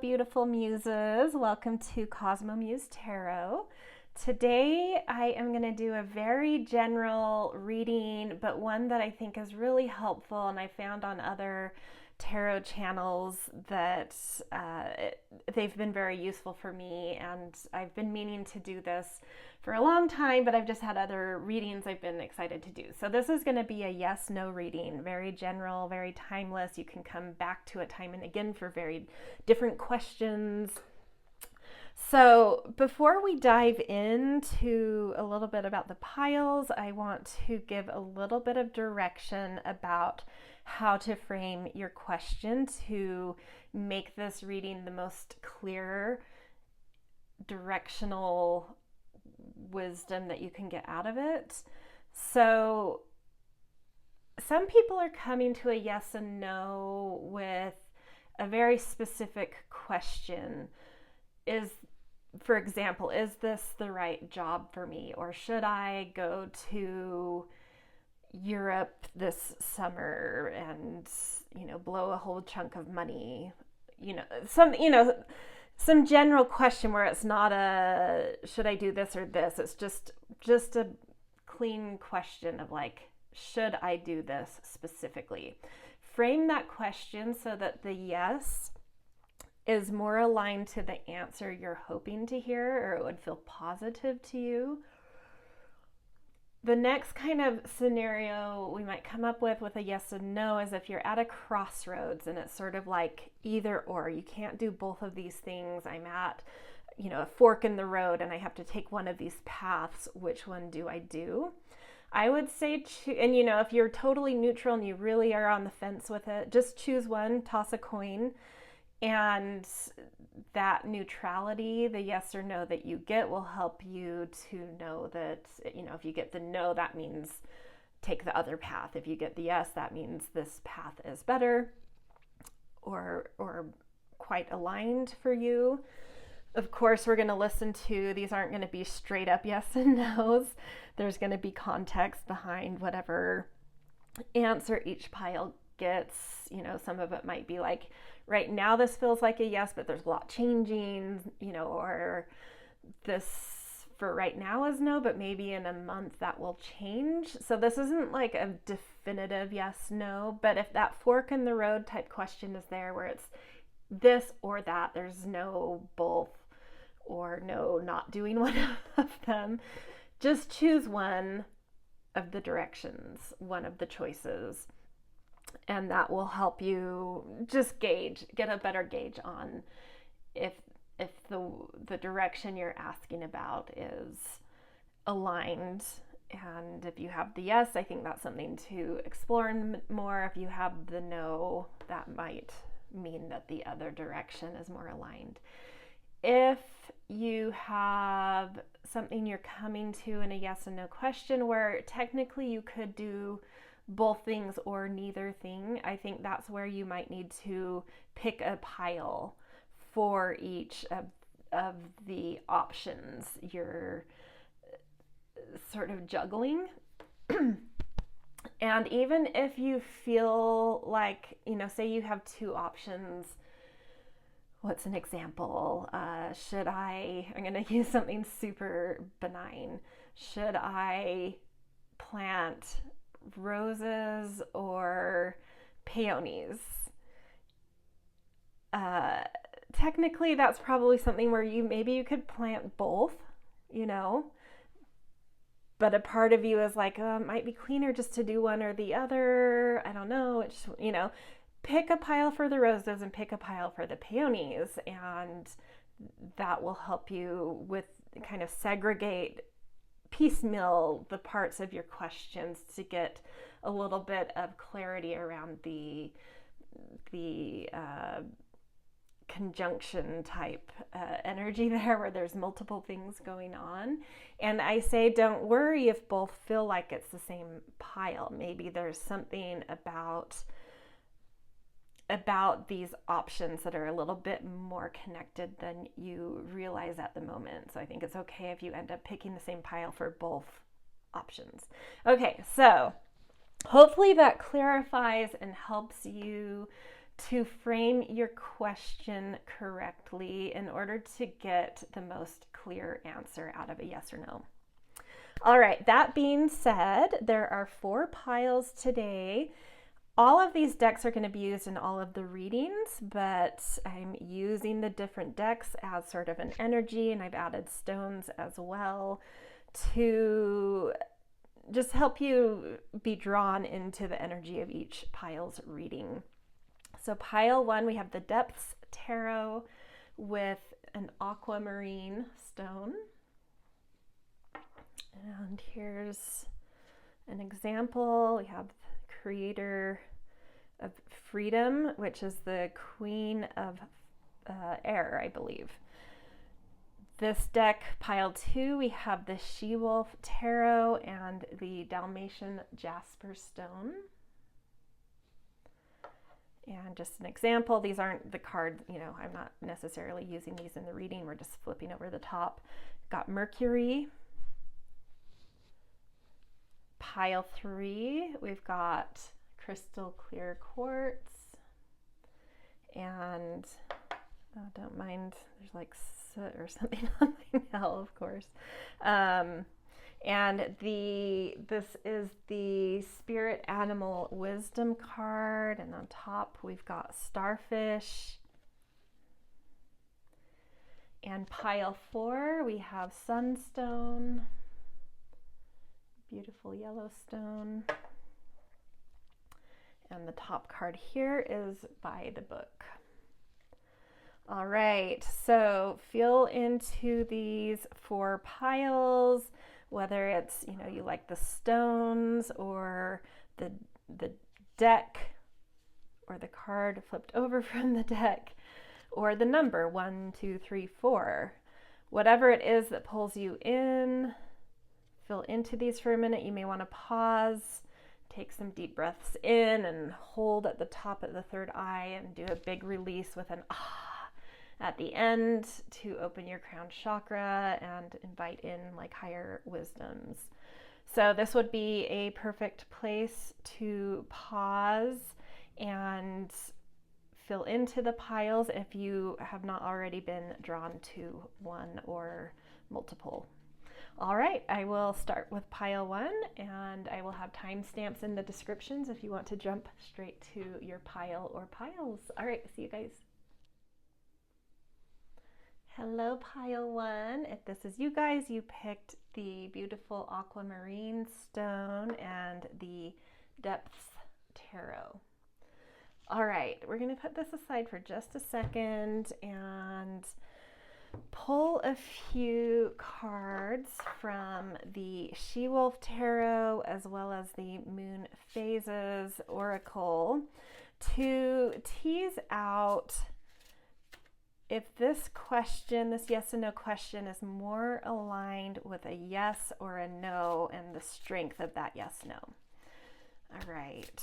beautiful muses. Welcome to Cosmo Muse Tarot. Today I am going to do a very general reading, but one that I think is really helpful, and I found on other tarot channels that they've been very useful for me, and I've been meaning to do this for a long time, but I've just had other readings I've been excited to do. So this is going to be a yes-no reading, very general, very timeless. You can come back to it time and again for very different questions. So before we dive into a little bit about the piles, I want to give a little bit of direction about how to frame your question to make this reading the most clear, directional wisdom that you can get out of it. So some people are coming to a yes and no with a very specific question. For example, is this the right job for me? Or should I go to Europe this summer and, blow a whole chunk of money? Some general question where it's not a, should I do this or this? It's just a clean question of like, should I do this specifically? Frame that question so that the yes is more aligned to the answer you're hoping to hear, or it would feel positive to you. The next kind of scenario we might come up with a yes and no is if you're at a crossroads and it's sort of like either or. You can't do both of these things. I'm at, a fork in the road and I have to take one of these paths. Which one do I do? I would say, and if you're totally neutral and you really are on the fence with it, just choose one, toss a coin. And that neutrality, the yes or no that you get, will help you to know that, if you get the no, that means take the other path. If you get the yes, that means this path is better or quite aligned for you. Of course, we're going to listen to, these aren't going to be straight up yes and no's. There's going to be context behind whatever answer each pile gets. Some of it might be like, right now this feels like a yes, but there's a lot changing, or this for right now is no, but maybe in a month that will change. So this isn't like a definitive yes, no, but if that fork in the road type question is there where it's this or that, there's no both or no not doing one of them, just choose one of the directions, one of the choices. And that will help you just get a better gauge on if the direction you're asking about is aligned. And if you have the yes, I think that's something to explore more. If you have the no, that might mean that the other direction is more aligned. If you have something you're coming to in a yes and no question where technically you could do both things or neither thing, I think that's where you might need to pick a pile for each of the options you're sort of juggling. And even if you feel like, say you have two options, what's an example? I'm going to use something super benign. Should I plant roses or peonies? Technically that's probably something where you could plant both, but a part of you is like, it might be cleaner just to do one or the other. I don't know. It's, pick a pile for the roses and pick a pile for the peonies, and that will help you with kind of segregate, piecemeal the parts of your questions to get a little bit of clarity around the conjunction type energy there, where there's multiple things going on. And I say, don't worry if both feel like it's the same pile. Maybe there's something about these options that are a little bit more connected than you realize at the moment. So I think it's okay if you end up picking the same pile for both options. Okay, so hopefully that clarifies and helps you to frame your question correctly in order to get the most clear answer out of a yes or no. All right, that being said, there are 4 piles today. All of these decks are going to be used in all of the readings, but I'm using the different decks as sort of an energy, and I've added stones as well to just help you be drawn into the energy of each pile's reading. So pile 1, we have the Depths Tarot with an Aquamarine stone. And here's an example. We have Creator of Freedom, which is the Queen of Air, I believe. This deck, pile 2, we have the She-Wolfe Tarot and the Dalmation Jasper stone. And just an example, these aren't the cards, I'm not necessarily using these in the reading, we're just flipping over the top. Got Mercury. Pile 3, we've got crystal clear quartz. And don't mind, there's like soot or something on my nail, of course. And this is the Spirit Animal Wisdom card, and on top we've got Starfish. And pile 4, we have Sunstone, beautiful yellow stone. And the top card here is By the Book. All right, so feel into these 4 piles, whether it's, you like the stones or the deck or the card flipped over from the deck or the number 1, 2, 3, 4. Whatever it is that pulls you in, feel into these for a minute. You may want to pause, take some deep breaths in and hold at the top of the third eye and do a big release with an ah at the end to open your crown chakra and invite in like higher wisdoms. So this would be a perfect place to pause and fill into the piles if you have not already been drawn to one or multiple. All right, I will start with pile 1, and I will have timestamps in the descriptions if you want to jump straight to your pile or piles. All right, see you guys. Hello, pile 1. If this is you guys, you picked the beautiful Aquamarine stone and the Depths Tarot. All right, we're going to put this aside for just a second and pull a few cards from the She-Wolfe Tarot as well as the Moon Phases Oracle to tease out if this question, this yes and no question, is more aligned with a yes or a no and the strength of that yes no. All right.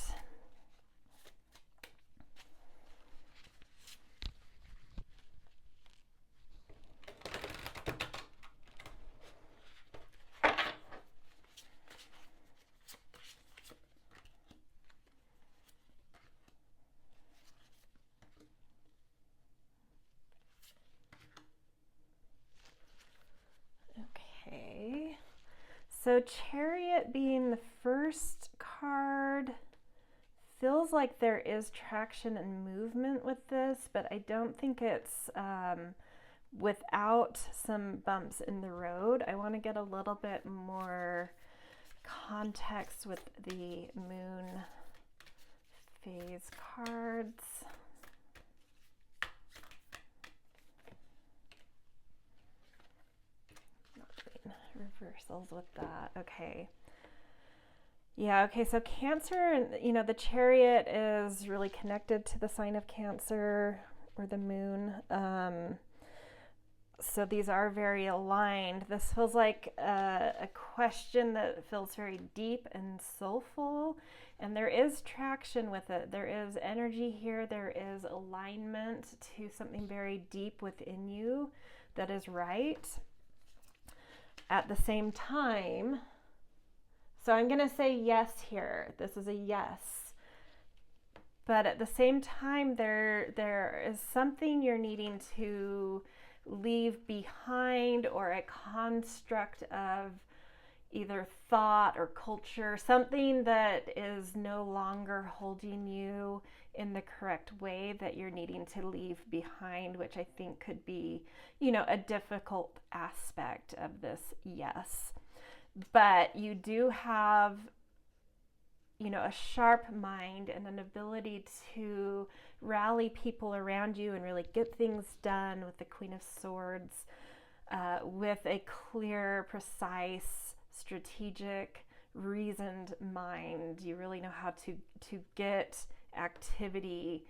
So Chariot being the first card, feels like there is traction and movement with this, but I don't think it's without some bumps in the road. I want to get a little bit more context with the Moon Phase cards. Reversals with that. Okay. Yeah, okay, so Cancer, and the Chariot is really connected to the sign of Cancer or the moon. So these are very aligned. This feels like a question that feels very deep and soulful, and there is traction with it. There is energy here. There is alignment to something very deep within you that is right. At the same time, so I'm going to say yes here. This is a yes. but at the same time, there is something you're needing to leave behind, or a construct of either thought or culture, something that is no longer holding you in the correct way, that you're needing to leave behind, which I think could be, a difficult aspect of this, yes. But you do have, a sharp mind and an ability to rally people around you and really get things done with the Queen of Swords, with a clear, precise, strategic, reasoned mind. You really know how to get activity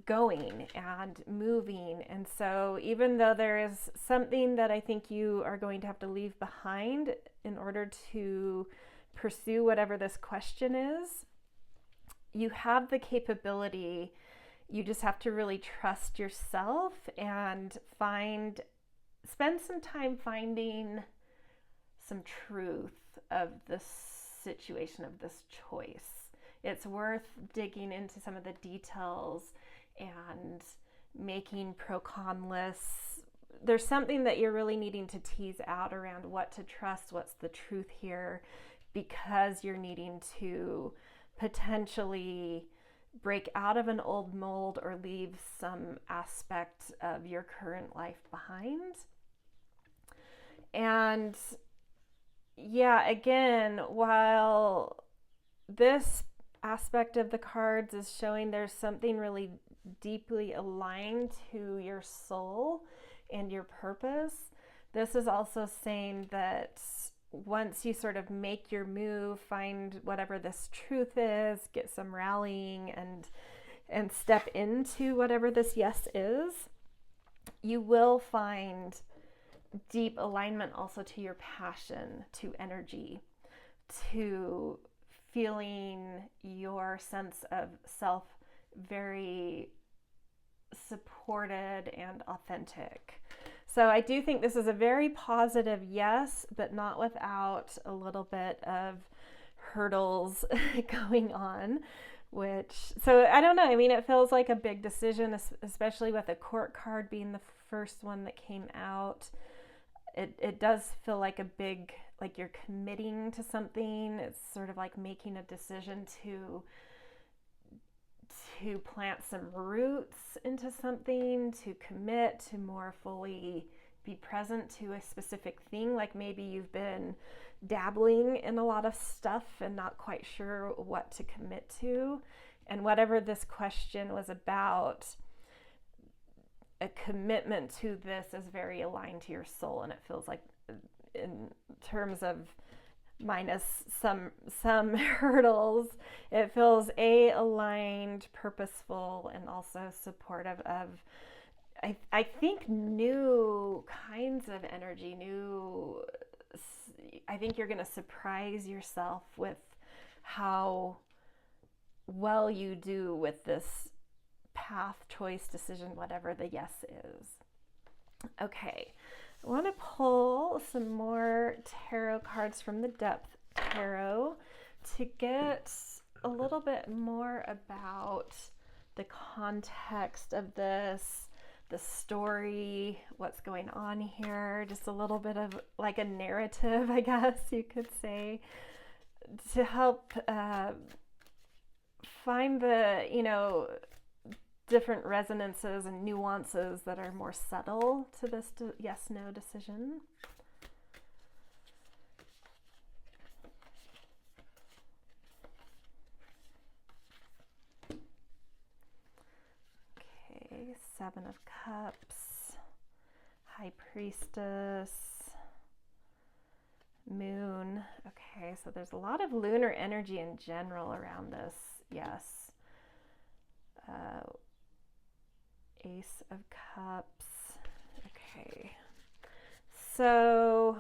going and moving. And so even though there is something that I think you are going to have to leave behind in order to pursue whatever this question is, you have the capability. You just have to really trust yourself and spend some time finding some truth of this situation, of this choice. It's worth digging into some of the details and making pro-con lists. There's something that you're really needing to tease out around what to trust, what's the truth here, because you're needing to potentially break out of an old mold or leave some aspect of your current life behind. And yeah, again, while this aspect of the cards is showing there's something really deeply aligned to your soul and your purpose, this is also saying that once you sort of make your move, find whatever this truth is, get some rallying and step into whatever this yes is, you will find deep alignment also to your passion, to energy, to feeling your sense of self very supported and authentic. So I do think this is a very positive yes, but not without a little bit of hurdles going on, so I don't know. I mean, it feels like a big decision, especially with a court card being the first one that came out. It does feel like a big, like you're committing to something. It's sort of like making a decision to plant some roots into something, to commit, to more fully be present to a specific thing. Like maybe you've been dabbling in a lot of stuff and not quite sure what to commit to. And whatever this question was about, a commitment to this is very aligned to your soul, and it feels like, in terms of minus some hurdles, it feels aligned, purposeful, and also supportive of, I think, new kinds of energy. I think you're going to surprise yourself with how well you do with this path, choice, decision, whatever the yes is. Okay, I want to pull some more tarot cards from the Depth Tarot to get a little bit more about the context of this, the story, what's going on here, just a little bit of like a narrative, I guess you could say, to help find the, different resonances and nuances that are more subtle to this yes-no decision. Okay, Seven of Cups, High Priestess, Moon. Okay, so there's a lot of lunar energy in general around this, yes. Ace of Cups. Okay. So,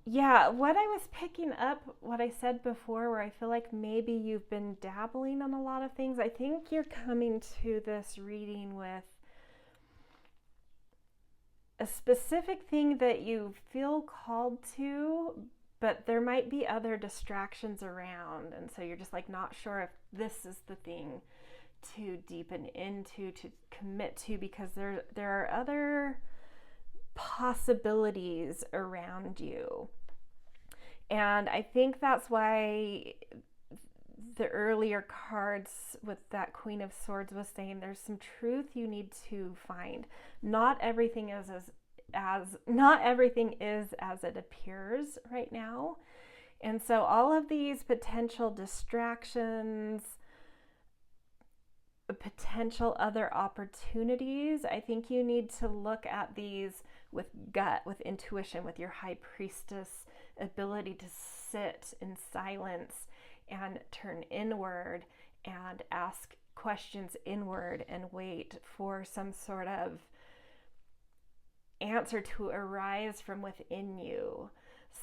yeah, what I was picking up, what I said before, where I feel like maybe you've been dabbling on a lot of things, I think you're coming to this reading with a specific thing that you feel called to, but there might be other distractions around. And so you're just like not sure if this is the thing to deepen into, to commit to, because there are other possibilities around you. And I think that's why the earlier cards with that Queen of Swords was saying there's some truth you need to find. Not everything is as it appears right now. And so all of these potential distractions, potential other opportunities, I think you need to look at these with gut, with intuition, with your high priestess ability to sit in silence and turn inward and ask questions inward and wait for some sort of answer to arise from within you.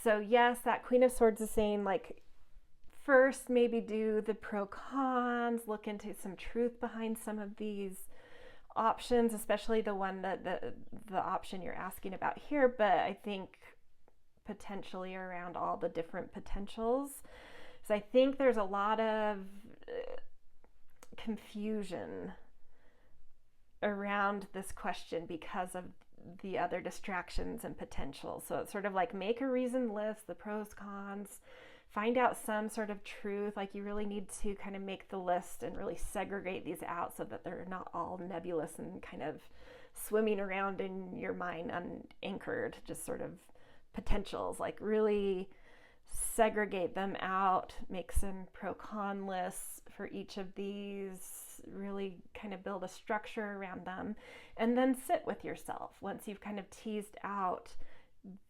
So yes, that Queen of Swords is saying like, first maybe do the pro cons, look into some truth behind some of these options, especially the one that the option you're asking about here, but I think potentially around all the different potentials. So I think there's a lot of confusion around this question because of the other distractions and potentials. So it's sort of like make a reasoned list, the pros, cons, find out some sort of truth. Like you really need to kind of make the list and really segregate these out so that they're not all nebulous and kind of swimming around in your mind unanchored, just sort of potentials. Like really segregate them out, make some pro-con lists for each of these, really kind of build a structure around them, and then sit with yourself once you've kind of teased out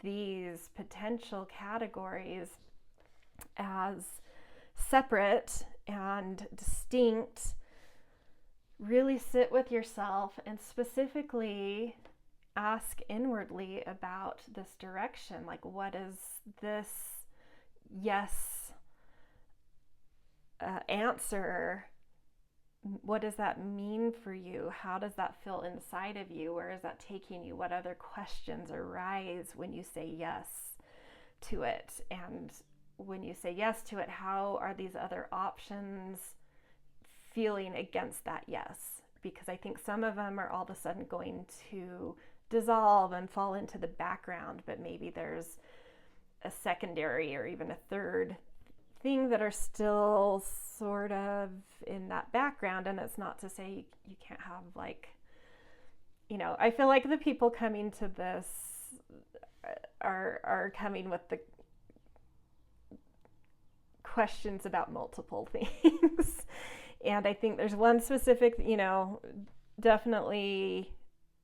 these potential categories as separate and distinct. Really sit with yourself and specifically ask inwardly about this direction. Like, what is this yes answer? What does that mean for you? How does that feel inside of you? Where is that taking you? What other questions arise when you say yes to it? And when you say yes to it, how are these other options feeling against that yes? Because I think some of them are all of a sudden going to dissolve and fall into the background, but maybe there's a secondary or even a third thing that are still sort of in that background. And it's not to say you can't have, like, you know, I feel like the people coming to this are coming with the questions about multiple things. And I think there's one specific, you know, definitely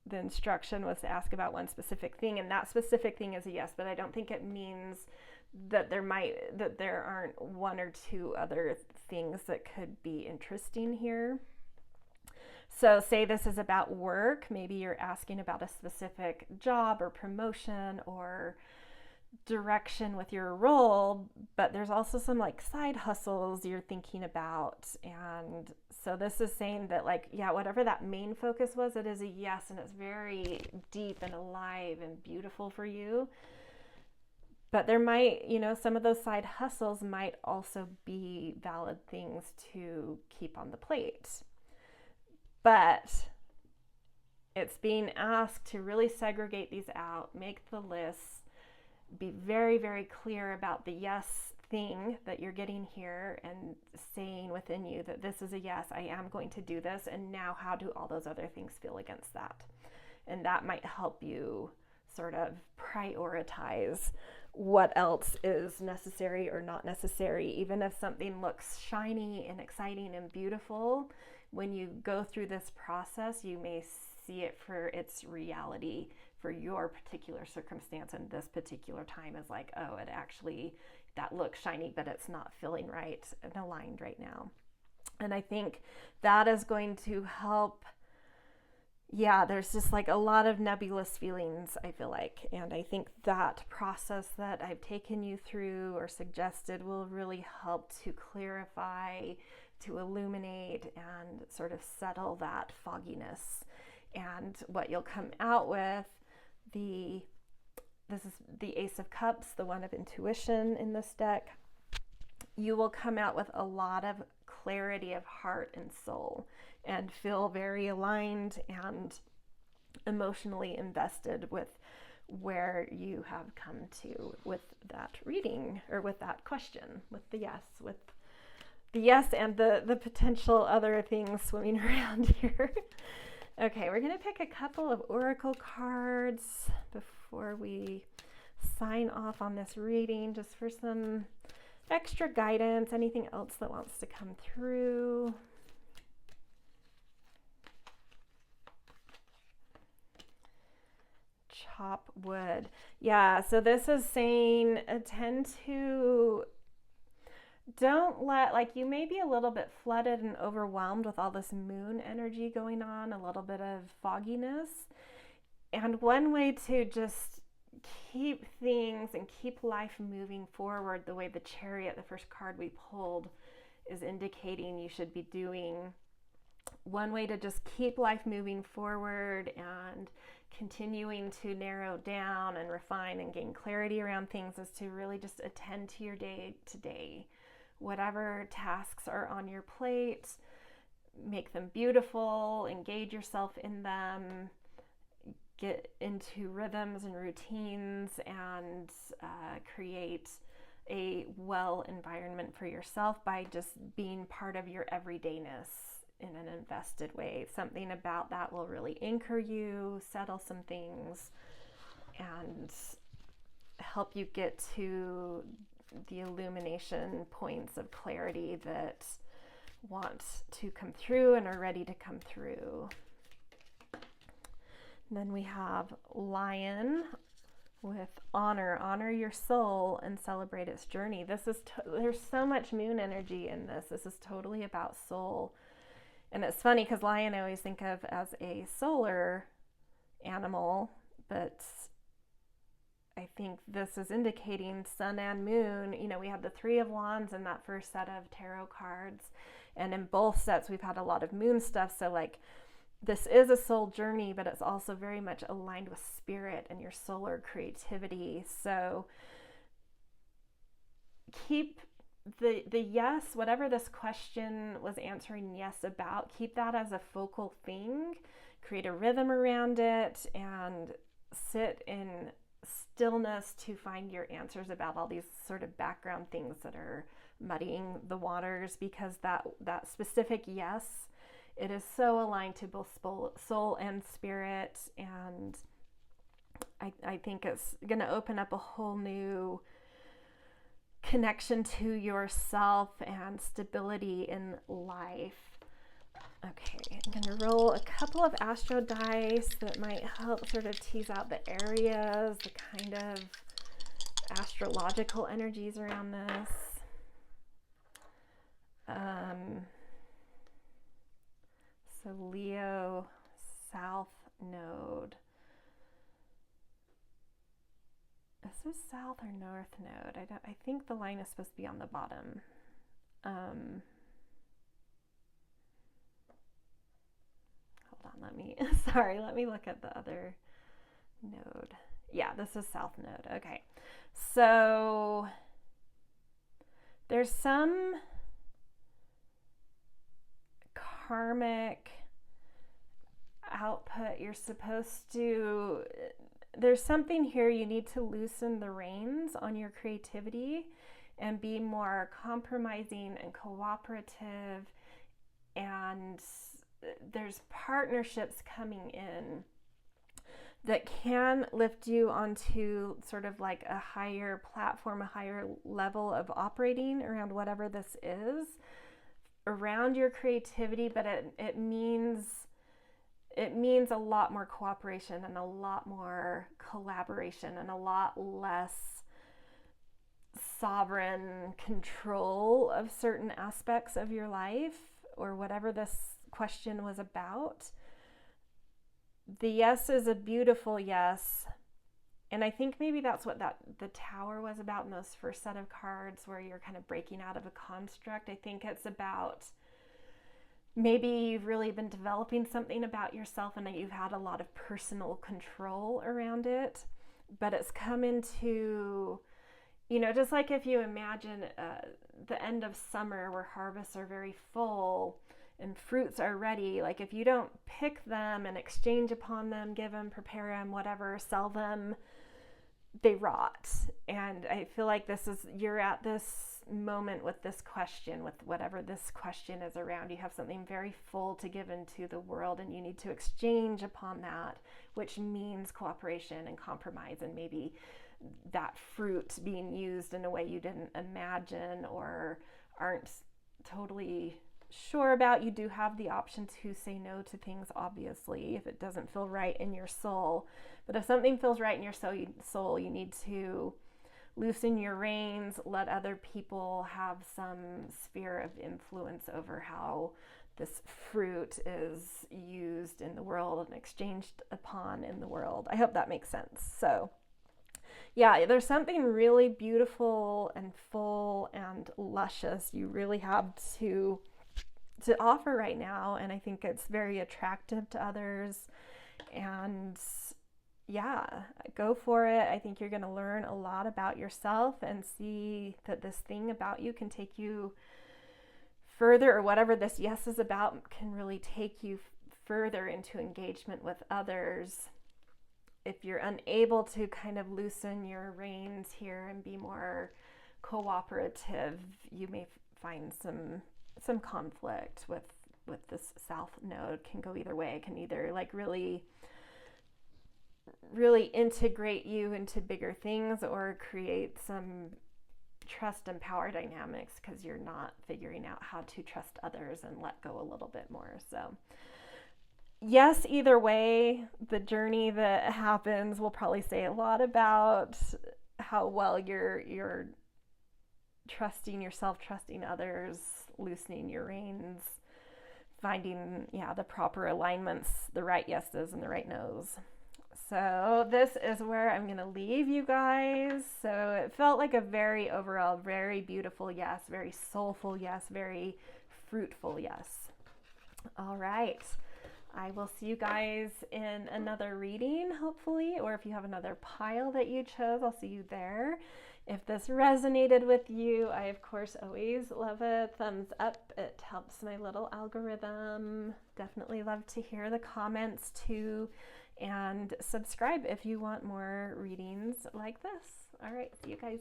the instruction was to ask about one specific thing, and that specific thing is a yes, but I don't think it means that there aren't one or two other things that could be interesting here. So say this is about work, maybe you're asking about a specific job or promotion or direction with your role, but there's also some like side hustles you're thinking about. And so this is saying that, like, yeah, whatever that main focus was, it is a yes, and it's very deep and alive and beautiful for you. But there might, you know, some of those side hustles might also be valid things to keep on the plate. But it's being asked to really segregate these out, make the lists, be very, very clear about the yes thing that you're getting here and saying within you that this is a yes, I am going to do this. And now how do all those other things feel against that? And that might help you sort of prioritize what else is necessary or not necessary. Even if something looks shiny and exciting and beautiful, when you go through this process, you may see it for its reality for your particular circumstance and this particular time is like, oh, it actually, that looks shiny, but it's not feeling right and aligned right now. And I think that is going to help. Yeah, there's just like a lot of nebulous feelings, I feel like. And I think that process that I've taken you through or suggested will really help to clarify, to illuminate, and sort of settle that fogginess. And what you'll come out with, the this is the Ace of Cups, the one of intuition in this deck. You will come out with a lot of clarity of heart and soul and feel very aligned and emotionally invested with where you have come to with that reading, or with that question, with the yes and the potential other things swimming around here. Okay, we're going to pick a couple of oracle cards before we sign off on this reading, just for some extra guidance, anything else that wants to come through. Chop wood. Yeah, so this is saying don't let, like, you may be a little bit flooded and overwhelmed with all this moon energy going on, a little bit of fogginess. And one way to just keep things and keep life moving forward, the way the Chariot, the first card we pulled, is indicating you should be doing. One way to just keep life moving forward and continuing to narrow down and refine and gain clarity around things is to really just attend to your day to day. Whatever tasks are on your plate, make them beautiful, engage yourself in them, get into rhythms and routines, and create a well environment for yourself by just being part of your everydayness in an invested way. Something about that will really anchor you, settle some things, and help you get to the illumination points of clarity that want to come through and are ready to come through. And then we have Lion with honor. Honor your soul and celebrate its journey. There's so much moon energy in this. This is totally about soul. And it's funny because Lion I always think of as a solar animal, but I think this is indicating sun and moon. You know, we have the Three of Wands in that first set of tarot cards, and in both sets we've had a lot of moon stuff. So like, this is a soul journey, but it's also very much aligned with spirit and your solar creativity. So keep the yes, whatever this question was answering yes about, keep that as a focal thing. Create a rhythm around it and sit in stillness to find your answers about all these sort of background things that are muddying the waters, because that specific yes, it is so aligned to both soul and spirit, and I think it's going to open up a whole new connection to yourself and stability in life. Okay, I'm going to roll a couple of astro dice that might help sort of tease out the areas, the kind of astrological energies around this. So Leo, South Node. Is this South or North Node? I think the line is supposed to be on the bottom. Hold on, let me look at the other node. Yeah, this is South Node. Okay. So there's some karmic output you're supposed to, there's something here you need to loosen the reins on your creativity and be more compromising and cooperative, and there's partnerships coming in that can lift you onto sort of like a higher platform, a higher level of operating around whatever this is, around your creativity, but it means a lot more cooperation and a lot more collaboration and a lot less sovereign control of certain aspects of your life, or whatever this question was about. The yes is a beautiful yes, and I think maybe that's what the Tower was about in those first set of cards, where you're kind of breaking out of a construct. I think it's about maybe you've really been developing something about yourself and that you've had a lot of personal control around it, but it's come into, just like if you imagine the end of summer where harvests are very full and fruits are ready, like if you don't pick them and exchange upon them, give them, prepare them, whatever, sell them, they rot. And I feel like you're at this moment with this question, with whatever this question is around. You have something very full to give into the world, and you need to exchange upon that, which means cooperation and compromise, and maybe that fruit being used in a way you didn't imagine or aren't totally sure about. You do have the option to say no to things, obviously, if it doesn't feel right in your soul. But if something feels right in your soul, you need to loosen your reins, let other people have some sphere of influence over how this fruit is used in the world and exchanged upon in the world. I hope that makes sense. So yeah, there's something really beautiful and full and luscious you really have to offer right now, and I think it's very attractive to others. And yeah, go for it. I think you're going to learn a lot about yourself and see that this thing about you can take you further, or whatever this yes is about can really take you further into engagement with others. If you're unable to kind of loosen your reins here and be more cooperative, you may find some conflict with this South Node. Can go either way. It can either like really integrate you into bigger things, or create some trust and power dynamics because you're not figuring out how to trust others and let go a little bit more. So yes, either way, the journey that happens will probably say a lot about how well you're trusting yourself, trusting others, loosening your reins, finding the proper alignments, the right yeses and the right nos. So this is where I'm going to leave you guys. So it felt like a overall very beautiful yes, very soulful yes, very fruitful yes. All right. I will see you guys in another reading, hopefully, or if you have another pile that you chose, I'll see you there. If this resonated with you, I, of course, always love a thumbs up. It helps my little algorithm. Definitely love to hear the comments, too. And subscribe if you want more readings like this. All right, see you guys.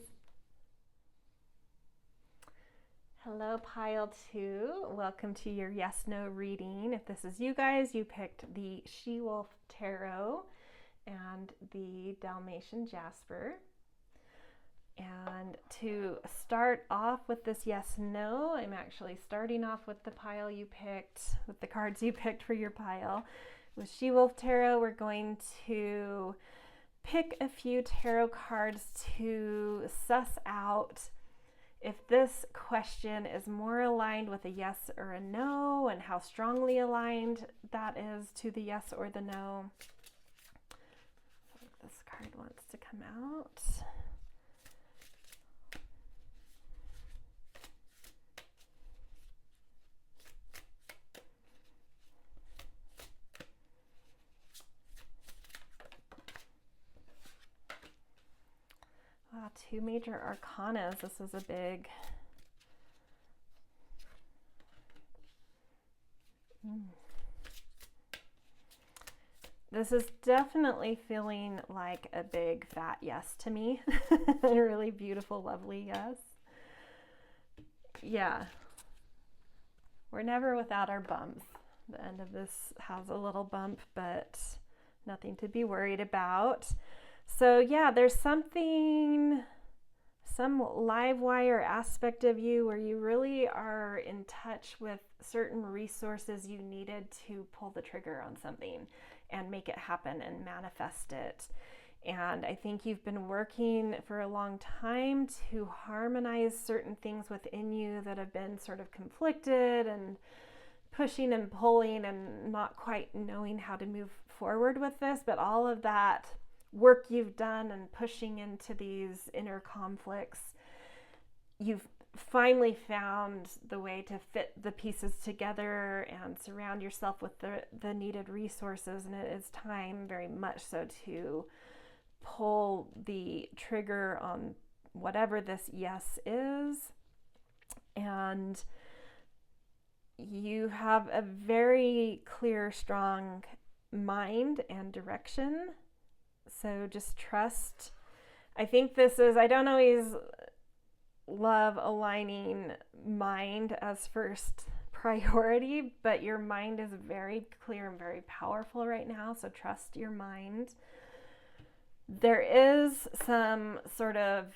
Hello, pile 2. Welcome to your yes/no reading. If this is you guys, you picked the Wolfe Tarot and the Dalmation Jasper. And to start off with this yes/no, I'm actually starting off with the pile you picked, with the cards you picked for your pile. With Wolfe Tarot, we're going to pick a few tarot cards to suss out if this question is more aligned with a yes or a no, and how strongly aligned that is to the yes or the no. This card wants to come out. Wow, 2 major arcanas. This is a big... This is definitely feeling like a big fat yes to me. A really beautiful, lovely yes. Yeah. We're never without our bumps. The end of this has a little bump, but nothing to be worried about. So yeah, there's some live wire aspect of you where you really are in touch with certain resources you needed to pull the trigger on something and make it happen and manifest it. And I think you've been working for a long time to harmonize certain things within you that have been sort of conflicted and pushing and pulling and not quite knowing how to move forward with this. But all of that work you've done and pushing into these inner conflicts, you've finally found the way to fit the pieces together and surround yourself with the needed resources. And it is time, very much so, to pull the trigger on whatever this yes is. And you have a very clear, strong mind and direction. So just trust. I think this is, I don't always love aligning mind as first priority, but your mind is very clear and very powerful right now. So trust your mind. There is some sort of,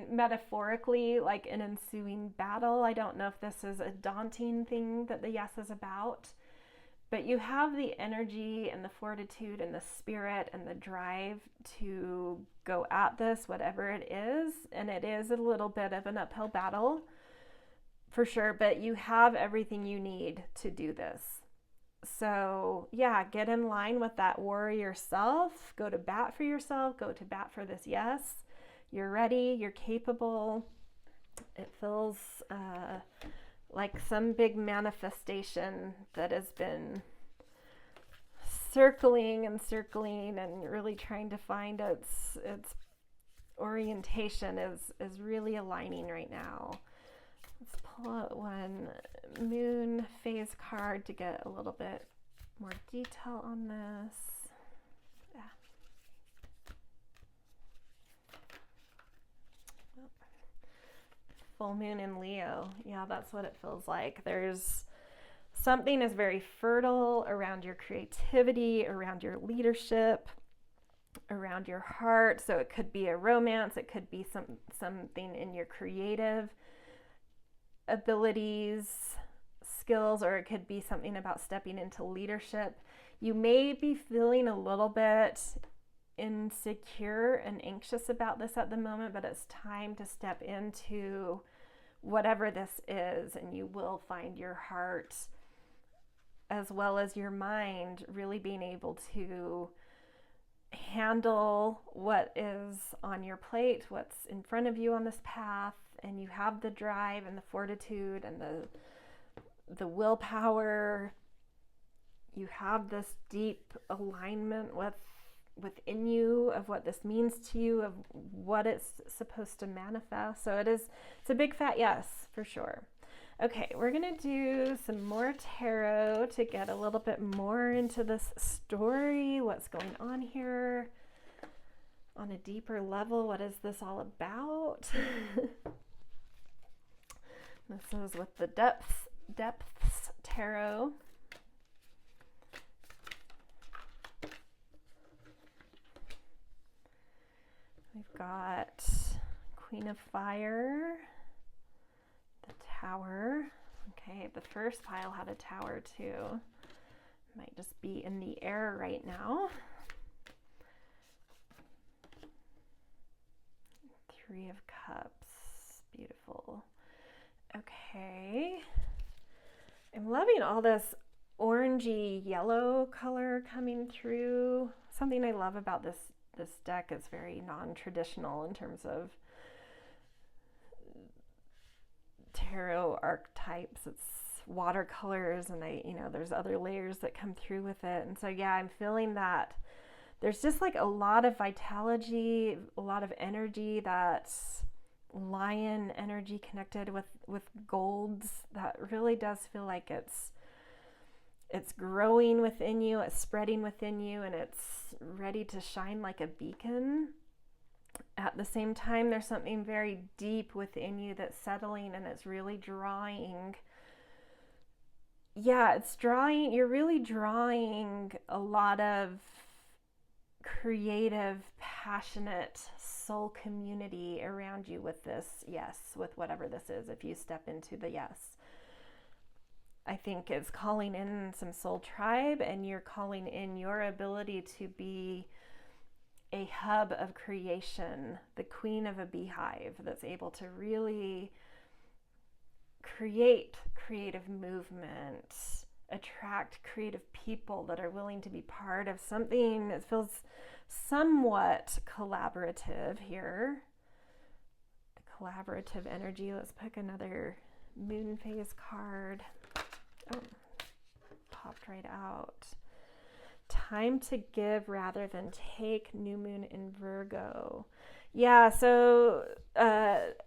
metaphorically, like an ensuing battle. I don't know if this is a daunting thing that the yes is about, but you have the energy and the fortitude and the spirit and the drive to go at this, whatever it is. And it is a little bit of an uphill battle for sure, but you have everything you need to do this. So yeah, get in line with that warrior self, go to bat for yourself, go to bat for this yes. You're ready, you're capable. It feels like some big manifestation that has been circling and really trying to find its orientation is really aligning right now. Let's pull out one moon phase card to get a little bit more detail on this. Yeah. Full moon in Leo. Yeah, that's what it feels like. There's something is very fertile around your creativity, around your leadership, around your heart. So it could be a romance, it could be something in your creative abilities, skills, or it could be something about stepping into leadership. You may be feeling a little bit insecure and anxious about this at the moment, but it's time to step into whatever this is, and you will find your heart as well as your mind really being able to handle what is on your plate, what's in front of you on this path, and you have the drive and the fortitude and the willpower. You have this deep alignment within you of what this means to you, of what it's supposed to manifest. So it's a big fat yes for sure. Okay, we're gonna do some more tarot to get a little bit more into this story, what's going on here on a deeper level. What is this all about? This is with the depths tarot. We've got Queen of Fire, the Tower. Okay, the first pile had a tower too. Might just be in the air right now. Three of Cups, beautiful. Okay, I'm loving all this orangey yellow color coming through. Something I love about this deck is very non-traditional in terms of tarot archetypes. It's watercolors, and there's other layers that come through with it. And so yeah, I'm feeling that there's just like a lot of vitality, a lot of energy, that's lion energy connected with golds, that really does feel like it's growing within you, it's spreading within you, and it's ready to shine like a beacon. At the same time, there's something very deep within you that's settling, and it's really drawing. Yeah, you're really drawing a lot of creative, passionate soul community around you with this yes, with whatever this is. If you step into the yes, I think it's calling in some soul tribe, and you're calling in your ability to be a hub of creation, the queen of a beehive that's able to really create creative movement, attract creative people that are willing to be part of something that feels somewhat collaborative here. Collaborative energy. Let's pick another moon phase card. Oh, popped right out. time to give rather than take, new moon in Virgo. Yeah, so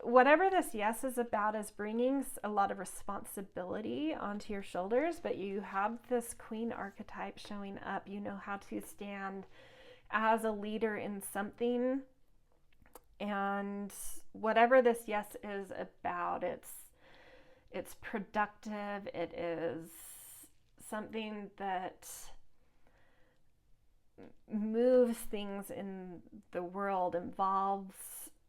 whatever this yes is about is bringing a lot of responsibility onto your shoulders, but you have this queen archetype showing up. You know how to stand as a leader in something, and whatever this yes is about, it's productive. It is something that moves things in the world, involves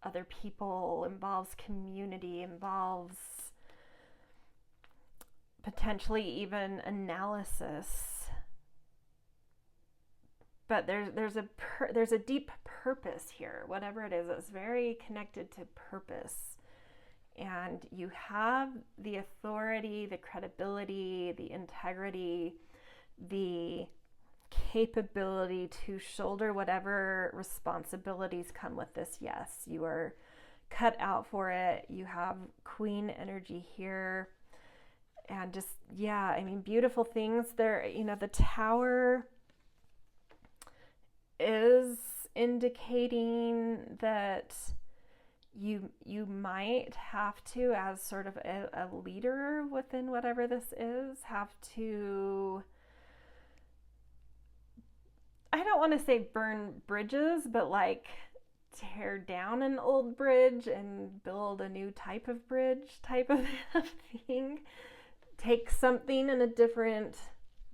other people, involves community, involves potentially even analysis. But there's a deep purpose here. Whatever it is, it's very connected to purpose. And you have the authority, the credibility, the integrity, the capability to shoulder whatever responsibilities come with this yes. You are cut out for it. You have queen energy here. And just, yeah, I mean, beautiful things there. You know, the tower is indicating that you might have to, as sort of a leader within whatever this is, have to, I don't want to say burn bridges, but like tear down an old bridge and build a new type of bridge type of thing. Take something in a different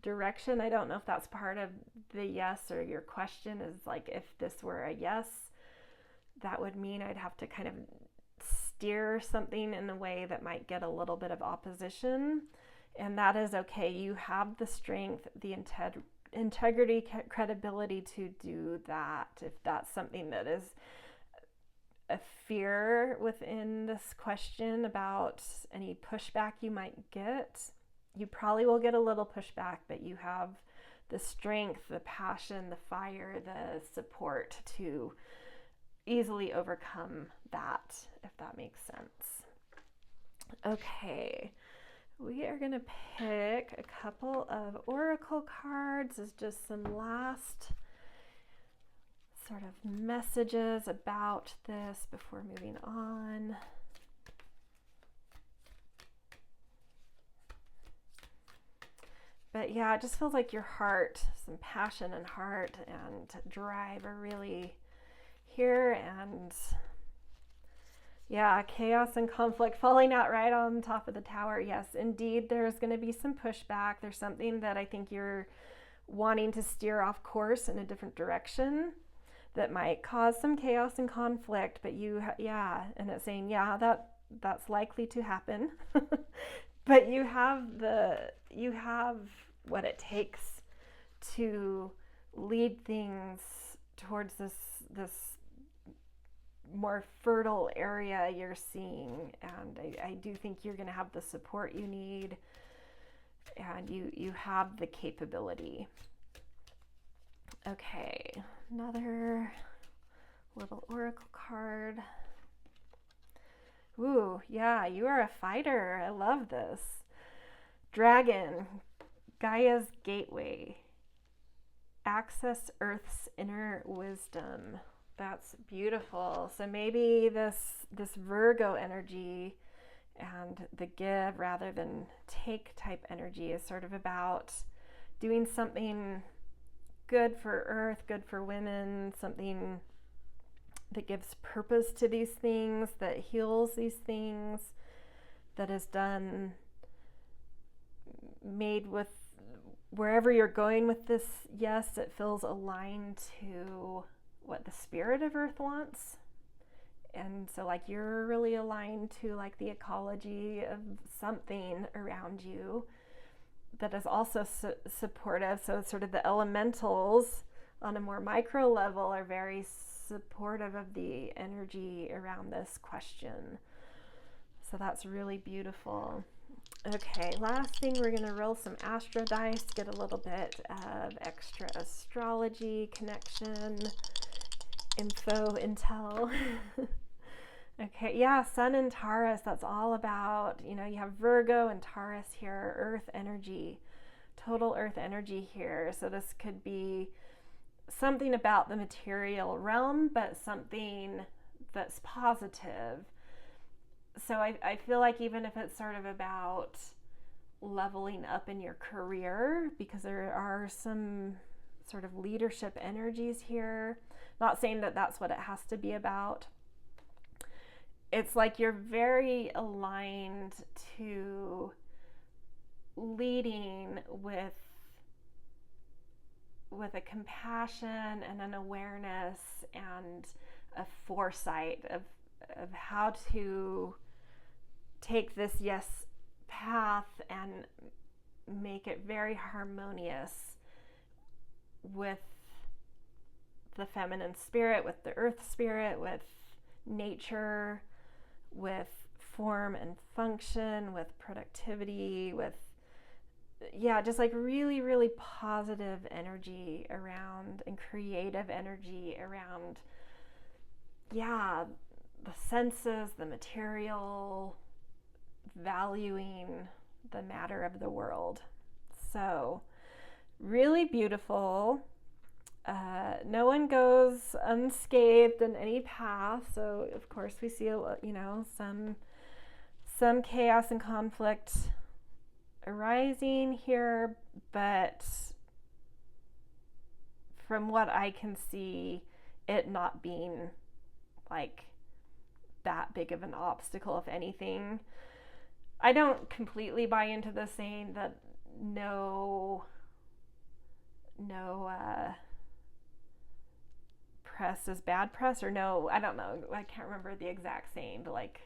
direction. I don't know if that's part of the yes, or your question is like, if this were a yes, that would mean I'd have to kind of steer something in a way that might get a little bit of opposition. And that is okay. You have the strength, the integrity, credibility to do that. If that's something that is a fear within this question about any pushback you might get, you probably will get a little pushback, but you have the strength, the passion, the fire, the support to easily overcome that, if that makes sense. Okay, we are going to pick a couple of oracle cards as just some last sort of messages about this before moving on. But yeah, it just feels like your heart, some passion and heart and drive are really here. And yeah, chaos and conflict falling out right on top of the tower. Yes, indeed, there's going to be some pushback. There's something that I think you're wanting to steer off course in a different direction that might cause some chaos and conflict. But yeah, and it's saying, yeah, that's likely to happen. But you have what it takes to lead things towards this more fertile area you're seeing. And I do think you're going to have the support you need, and you have the capability. Okay, another little oracle card. Ooh, yeah, you are a fighter. I love this. Dragon, Gaia's gateway. Access Earth's inner wisdom. That's beautiful. So maybe this Virgo energy and the give rather than take type energy is sort of about doing something good for Earth, good for women, something that gives purpose to these things, that heals these things, that is done, made with wherever you're going with this. Yes, it feels aligned to what the spirit of Earth wants. And so like you're really aligned to like the ecology of something around you that is also supportive. So sort of the elementals on a more micro level are very supportive of the energy around this question. So that's really beautiful. Okay, last thing, we're going to roll some astro dice, get a little bit of extra astrology connection, info, intel. Okay, yeah, Sun and Taurus, that's all about, you know, you have Virgo and Taurus here, Earth energy, total earth energy here. So this could be something about the material realm, but something that's positive. So I feel like even if it's sort of about leveling up in your career, because there are some sort of leadership energies here, not saying that that's what it has to be about. It's like you're very aligned to leading with a compassion and an awareness and a foresight of how to take this yes path and make it very harmonious with the feminine spirit, with the earth spirit, with nature, with form and function, with productivity, with just like really, really positive energy around, and creative energy around, the senses, the material, valuing the matter of the world. So really beautiful. No one goes unscathed in any path. So of course we see, some chaos and conflict arising here, but from what I can see, it not being like that big of an obstacle. If anything, I don't completely buy into the saying that no press is bad press, or no, I don't know, I can't remember the exact saying, but like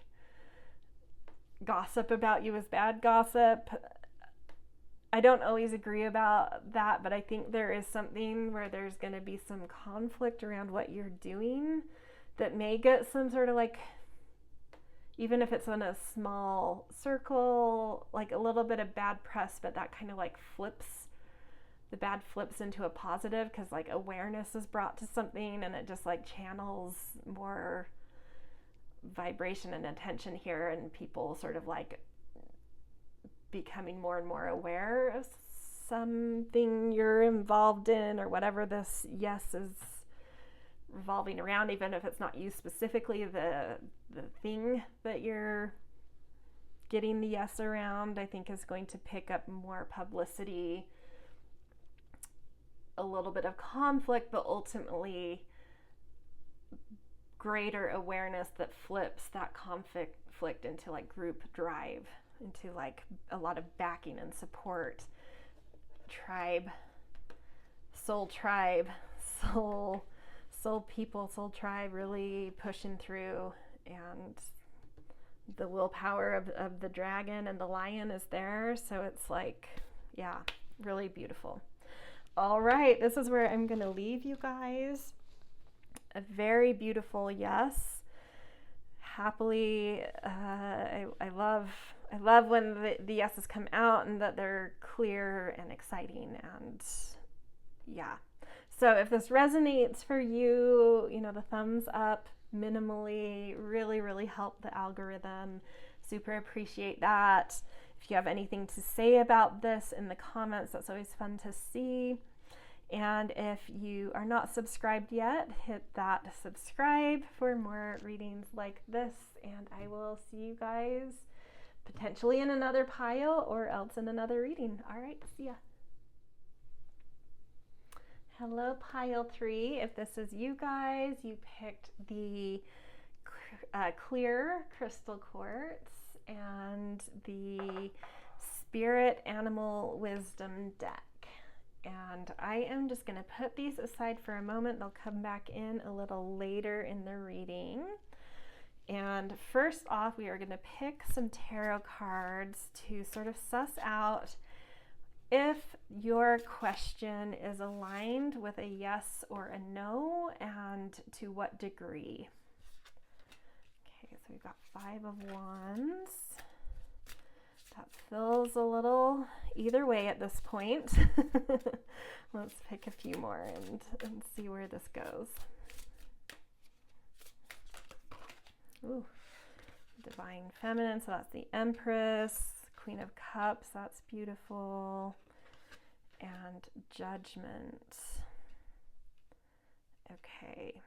gossip about you is bad gossip. I don't always agree about that, but I think there is something where there's going to be some conflict around what you're doing that may get some sort of like, even if it's in a small circle, like a little bit of bad press, but that kind of like the bad flips into a positive, because like awareness is brought to something and it just like channels more vibration and attention here, and people sort of like becoming more and more aware of something you're involved in, or whatever this yes is revolving around, even if it's not you specifically, the thing that you're getting the yes around, I think is going to pick up more publicity, a little bit of conflict, but ultimately greater awareness that flips that conflict into like group drive, into like a lot of backing and support, soul people, soul tribe really pushing through, and the willpower of the dragon and the lion is there. So it's like, really beautiful. All right, this is where I'm gonna leave you guys. A very beautiful yes. Happily, I love when the yeses come out and that they're clear and exciting, and so if this resonates for you, the thumbs up minimally really, really help the algorithm. Super appreciate that. If you have anything to say about this in the comments, that's always fun to see. And if you are not subscribed yet, hit that subscribe for more readings like this, and I will see you guys potentially in another pile or else in another reading. All right, see ya. Hello, pile 3. If this is you guys, you picked the clear crystal quartz and the spirit animal wisdom deck. And I am just going to put these aside for a moment. They'll come back in a little later in the reading. And first off, we are going to pick some tarot cards to sort of suss out if your question is aligned with a yes or a no, and to what degree. Okay, so we've got 5 of Wands. That feels a little either way at this point. Let's pick a few more and see where this goes. Ooh, Divine Feminine, so that's the Empress. Queen of Cups, that's beautiful. and judgment. Okay.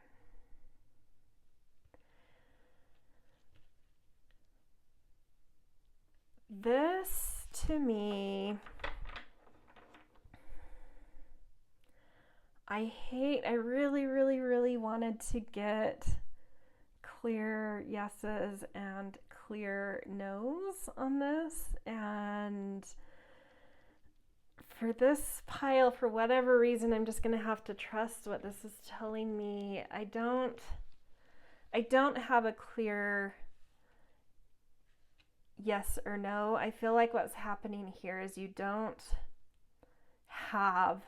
This, to me, I really, really, really wanted to get clear yeses and clear no's on this. And for this pile, for whatever reason, I'm just going to have to trust what this is telling me. I don't have a clear yes or no. I feel like what's happening here is you don't have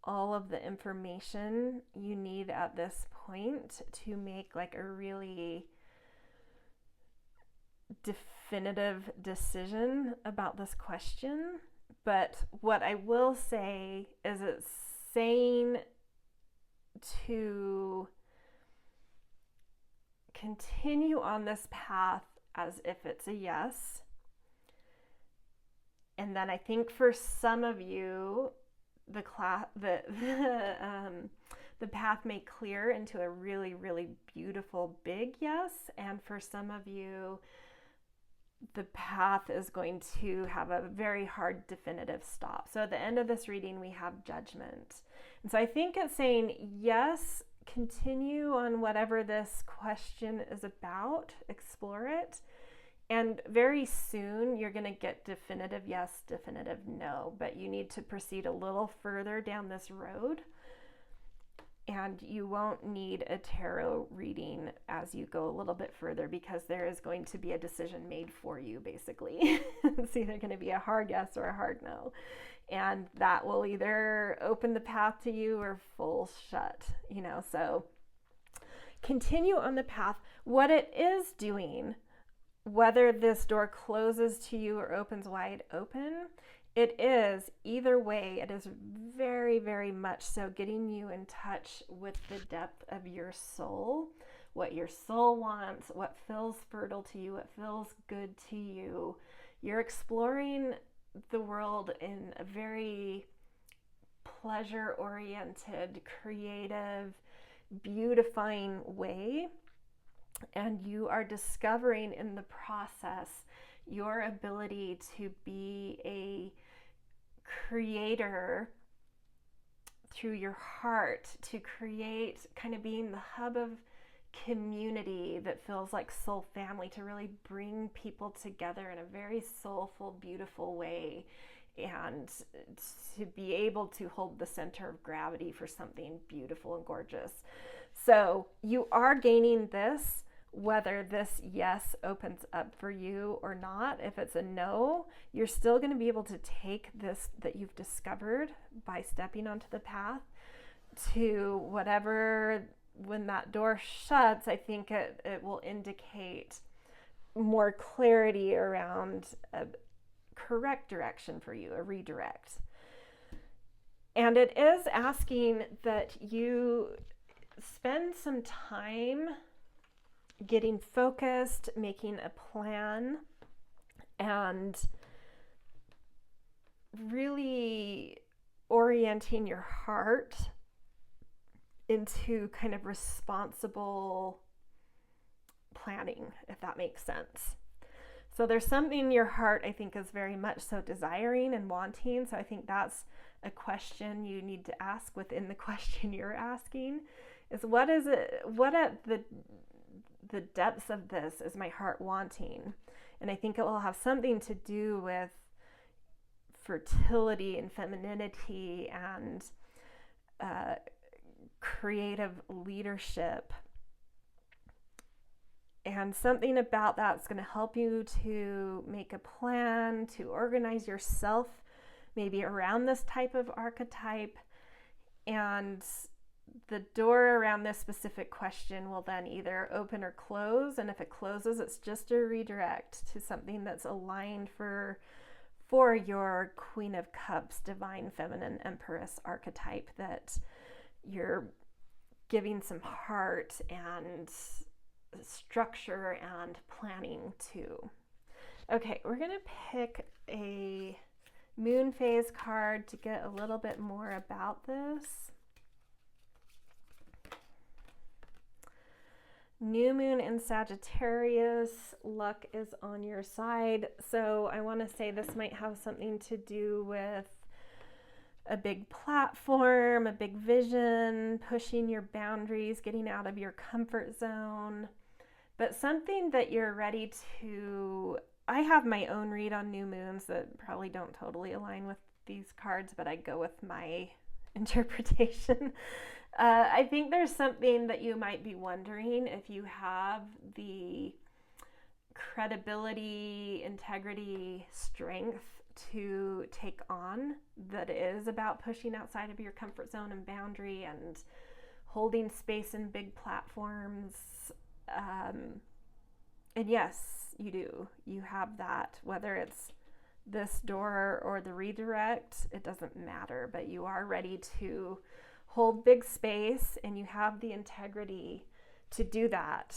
all of the information you need at this point to make like a really definitive decision about this question. But what I will say is it's saying to continue on this path as if it's a yes. And then I think for some of you, the path may clear into a really, really beautiful big yes. And for some of you, the path is going to have a very hard definitive stop. So at the end of this reading, we have judgment. And so I think it's saying, yes, continue on whatever this question is about, explore it. And very soon you're going to get definitive yes, definitive no, but you need to proceed a little further down this road. And you won't need a tarot reading as you go a little bit further, because there is going to be a decision made for you, basically. It's either going to be a hard yes or a hard no. And that will either open the path to you or full shut, so continue on the path. What it is doing, whether this door closes to you or opens wide open, it is, either way, it is very, very much so getting you in touch with the depth of your soul, what your soul wants, what feels fertile to you, what feels good to you. You're exploring the world in a very pleasure-oriented, creative, beautifying way. And you are discovering in the process your ability to be a creator through your heart, to create, kind of being the hub of community that feels like soul family, to really bring people together in a very soulful, beautiful way, and to be able to hold the center of gravity for something beautiful and gorgeous. So you are gaining this, whether this yes opens up for you or not. If it's a no, you're still going to be able to take this that you've discovered by stepping onto the path to whatever. When that door shuts, I think it will indicate more clarity around a correct direction for you, a redirect. And it is asking that you spend some time getting focused, making a plan, and really orienting your heart into kind of responsible planning, if that makes sense. So there's something in your heart I think is very much so desiring and wanting. So I think that's a question you need to ask within the question you're asking, is what is it, what at the depths of this is my heart wanting? And I think it will have something to do with fertility and femininity and creative leadership. And something about that's going to help you to make a plan, to organize yourself maybe around this type of archetype. And the door around this specific question will then either open or close. And if it closes, it's just a redirect to something that's aligned for your Queen of Cups, Divine Feminine Empress archetype that you're giving some heart and structure and planning to. Okay, we're going to pick a moon phase card to get a little bit more about this. New moon in Sagittarius, luck is on your side. So I want to say this might have something to do with a big platform, a big vision, pushing your boundaries, getting out of your comfort zone, but something that you're ready to. I have my own read on new moons that probably don't totally align with these cards, but I go with my interpretation. I think there's something that you might be wondering if you have the credibility, integrity, strength to take on that is about pushing outside of your comfort zone and boundary and holding space in big platforms. And yes, you do. You have that, whether it's this door or the redirect, it doesn't matter, but you are ready to hold big space and you have the integrity to do that.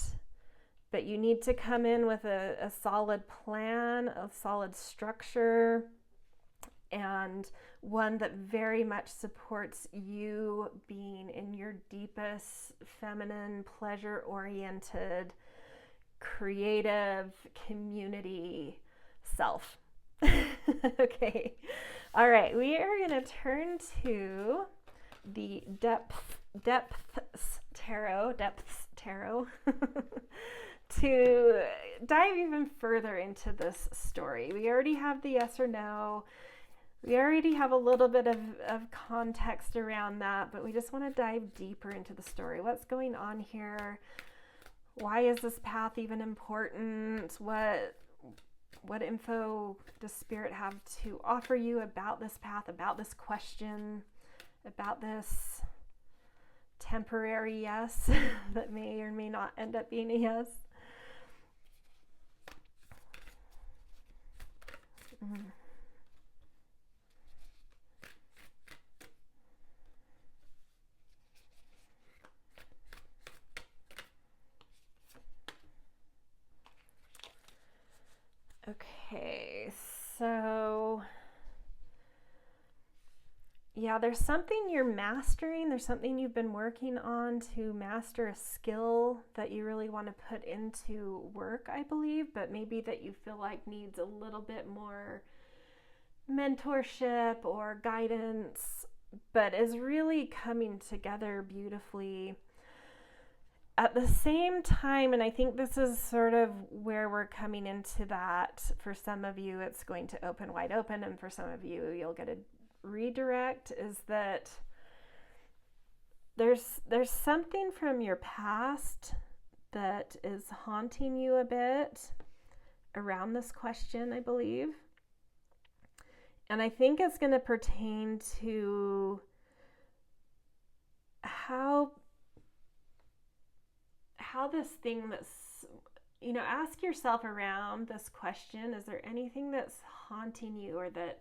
But you need to come in with a solid plan, a solid structure, and one that very much supports you being in your deepest feminine, pleasure-oriented, creative, community self. Okay. All right. We are going to turn to the Depths Tarot to dive even further into this story. We already have the yes or no. We already have a little bit of context around that, but we just want to dive deeper into the story. What's going on here? Why is this path even important? What info does Spirit have to offer you about this path, about this question, about this temporary yes that may or may not end up being a yes? Okay, so yeah, there's something you're mastering. There's something you've been working on to master a skill that you really want to put into work, I believe, but maybe that you feel like needs a little bit more mentorship or guidance, but is really coming together beautifully. At the same time, and I think this is sort of where we're coming into that, for some of you it's going to open wide open, and for some of you you'll get a redirect, is that there's something from your past that is haunting you a bit around this question, I believe. And I think it's going to pertain to how this thing that's, ask yourself around this question, is there anything that's haunting you or that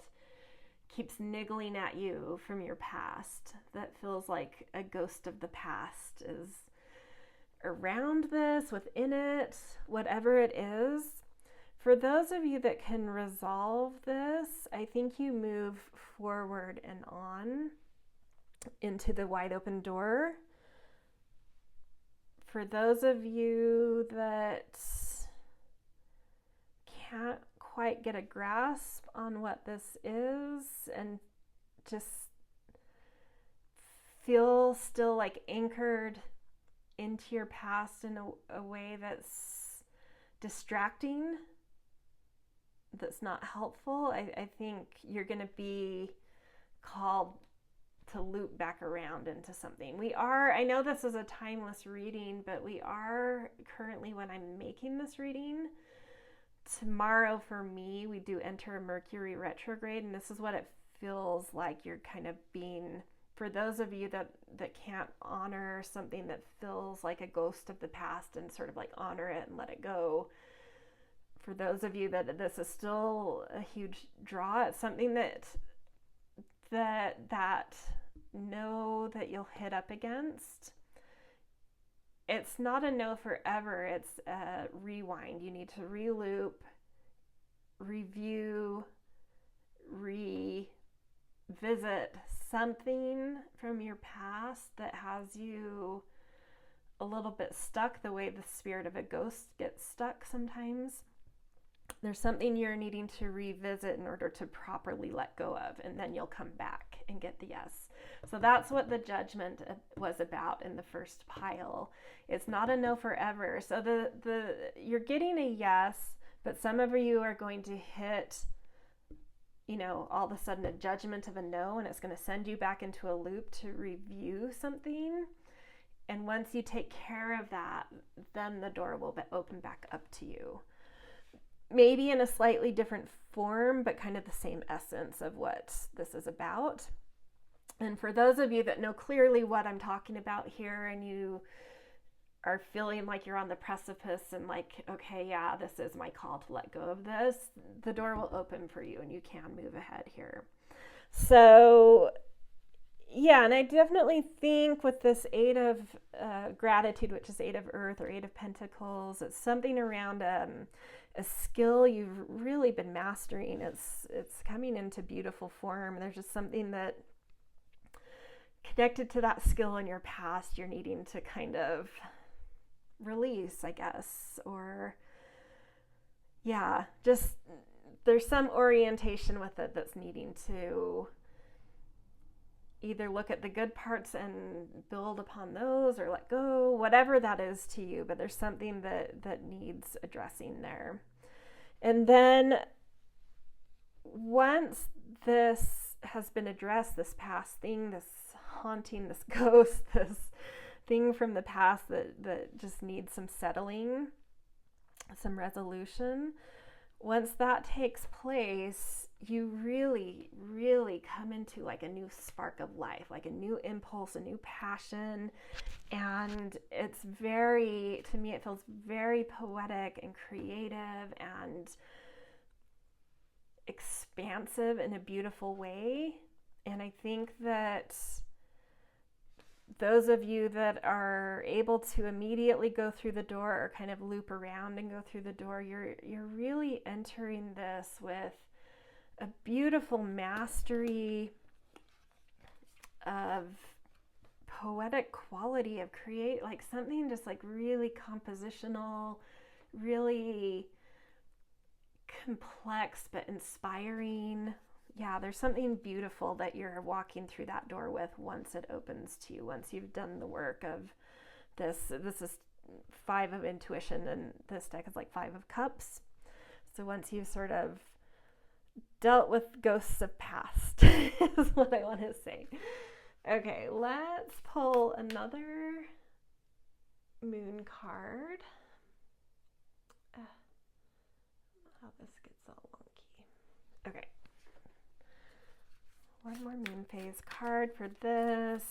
keeps niggling at you from your past that feels like a ghost of the past is around this, within it, whatever it is? For those of you that can resolve this, I think you move forward and on into the wide open door. For those of you that can't quite get a grasp on what this is and just feel still like anchored into your past in a way that's distracting, that's not helpful, I think you're going to be called to loop back around into something. I know this is a timeless reading, but we are currently, when I'm making this reading, tomorrow for me, we do enter Mercury retrograde, and this is what it feels like you're kind of being, for those of you that can't honor something that feels like a ghost of the past and sort of like honor it and let it go. For those of you that this is still a huge draw, it's something that know that you'll hit up against. It's not a no forever, it's a rewind. You need to re-loop, review, revisit something from your past that has you a little bit stuck, the way the spirit of a ghost gets stuck sometimes. There's something you're needing to revisit in order to properly let go of, and then you'll come back and get the yes. So that's what the judgment was about in the first pile. It's not a no forever. So you're getting a yes, but some of you are going to hit, all of a sudden a judgment of a no, and it's going to send you back into a loop to review something. And once you take care of that, then the door will open back up to you. Maybe in a slightly different form, but kind of the same essence of what this is about. And for those of you that know clearly what I'm talking about here, and you are feeling like you're on the precipice and like, okay, yeah, this is my call to let go of this, the door will open for you and you can move ahead here. So yeah, and I definitely think with this 8 of gratitude, which is 8 of earth or 8 of pentacles, it's something around a skill you've really been mastering. It's coming into beautiful form. There's just something that connected to that skill in your past you're needing to kind of release, I guess, or yeah, just there's some orientation with it that's needing to either look at the good parts and build upon those, or let go, whatever that is to you, but there's something that needs addressing there. And then once this has been addressed, this past thing, this haunting, this ghost, this thing from the past that just needs some settling, some resolution, once that takes place, you really, really come into like a new spark of life, like a new impulse, a new passion. And it's very, to me, it feels very poetic and creative and expansive in a beautiful way. And I think that those of you that are able to immediately go through the door or kind of loop around and go through the door, you're really entering this with a beautiful mastery of poetic quality, of create, like something just like really compositional, really complex but inspiring. Yeah, there's something beautiful that you're walking through that door with once it opens to you, once you've done the work of this. This is 5 of intuition, and this deck is like 5 of cups. So once you've sort of dealt with ghosts of past is what I want to say. Okay, let's pull another moon card. How this gets all wonky. Okay. One more moon phase card for this.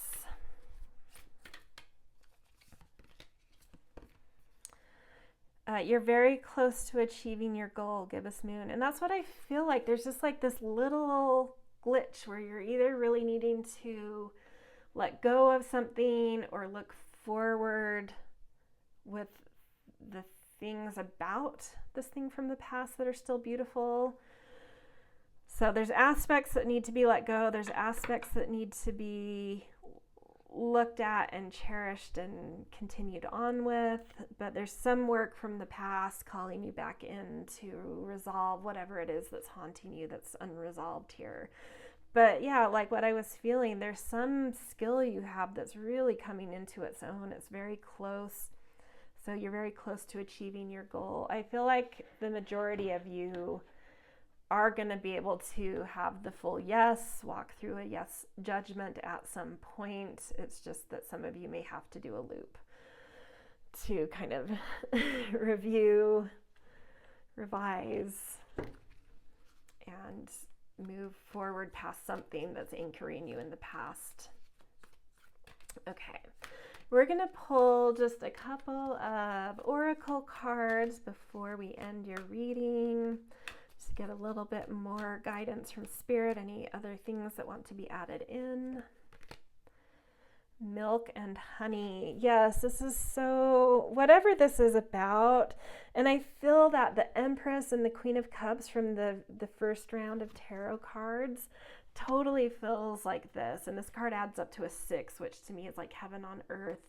You're very close to achieving your goal, gibbous moon. And that's what I feel like. There's just like this little glitch where you're either really needing to let go of something or look forward with the things about this thing from the past that are still beautiful. So there's aspects that need to be let go. There's aspects that need to be looked at and cherished and continued on with, but there's some work from the past calling you back in to resolve whatever it is that's haunting you that's unresolved here. But yeah, like what I was feeling, there's some skill you have that's really coming into its own. It's very close. So you're very close to achieving your goal. I feel like the majority of you are going to be able to have the full yes, walk through a yes judgment at some point. It's just that some of you may have to do a loop to kind of review, revise, and move forward past something that's anchoring you in the past. Okay, we're going to pull just a couple of oracle cards before we end your reading. Just get a little bit more guidance from spirit, any other things that want to be added in. Milk and honey. Yes, this is so, whatever this is about. And I feel that the Empress and the Queen of Cups from the first round of tarot cards totally feels like this. And this card adds up to a 6, which to me is like heaven on earth.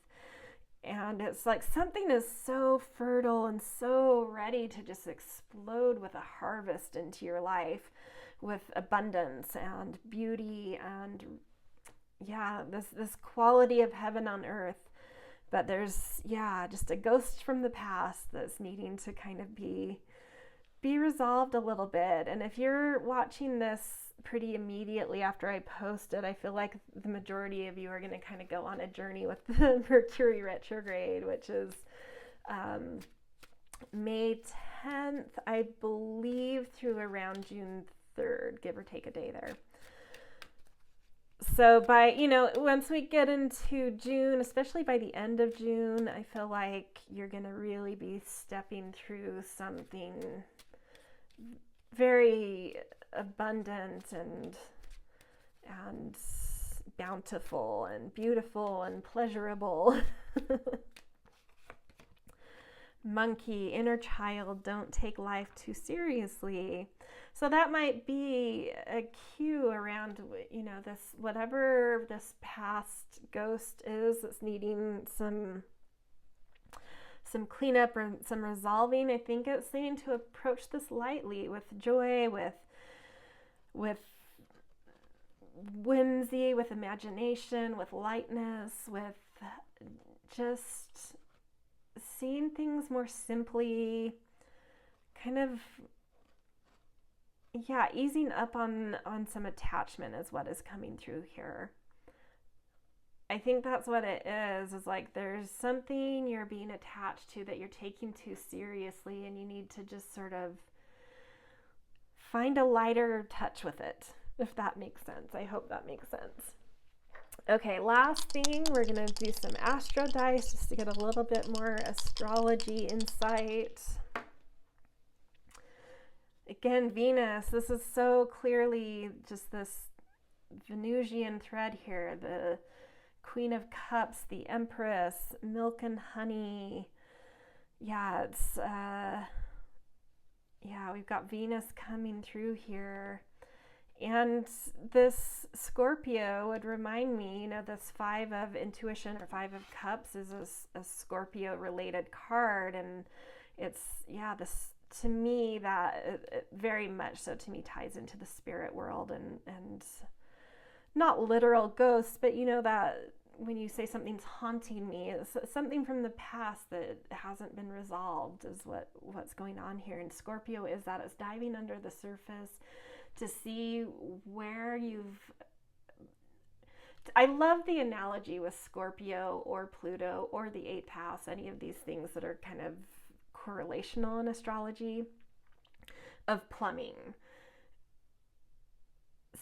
And it's like something is so fertile and so ready to just explode with a harvest into your life, with abundance and beauty and this quality of heaven on earth. But there's just a ghost from the past that's needing to kind of be resolved a little bit. And if you're watching this pretty immediately after I post it, I feel like the majority of you are going to kind of go on a journey with the Mercury retrograde, which is May 10th, I believe, through around June 3rd, give or take a day there. So by, once we get into June, especially by the end of June, I feel like you're going to really be stepping through something very abundant and bountiful and beautiful and pleasurable. Monkey, inner child, don't take life too seriously. So that might be a cue around, this, whatever this past ghost is that's needing some cleanup or some resolving. I think it's saying to approach this lightly, with joy, with whimsy, with imagination, with lightness, with just seeing things more simply, kind of easing up on some attachment is what is coming through here. I think that's what it is like there's something you're being attached to that you're taking too seriously, and you need to just sort of find a lighter touch with it, if that makes sense. I hope that makes sense. Okay, last thing, we're going to do some astro dice just to get a little bit more astrology insight. Again, Venus, this is so clearly just this Venusian thread here. The Queen of Cups, the Empress, milk and honey. It's, we've got Venus coming through here. And this Scorpio would remind me, this 5 of intuition or 5 of cups is a Scorpio related card. And it's, this, to me, that it very much so to me ties into the spirit world and not literal ghosts, but that when you say something's haunting me, it's something from the past that hasn't been resolved is what's going on here. And Scorpio is that. It's diving under the surface to see where I love the analogy with Scorpio or Pluto or the 8th house, any of these things that are kind of correlational in astrology, of plumbing.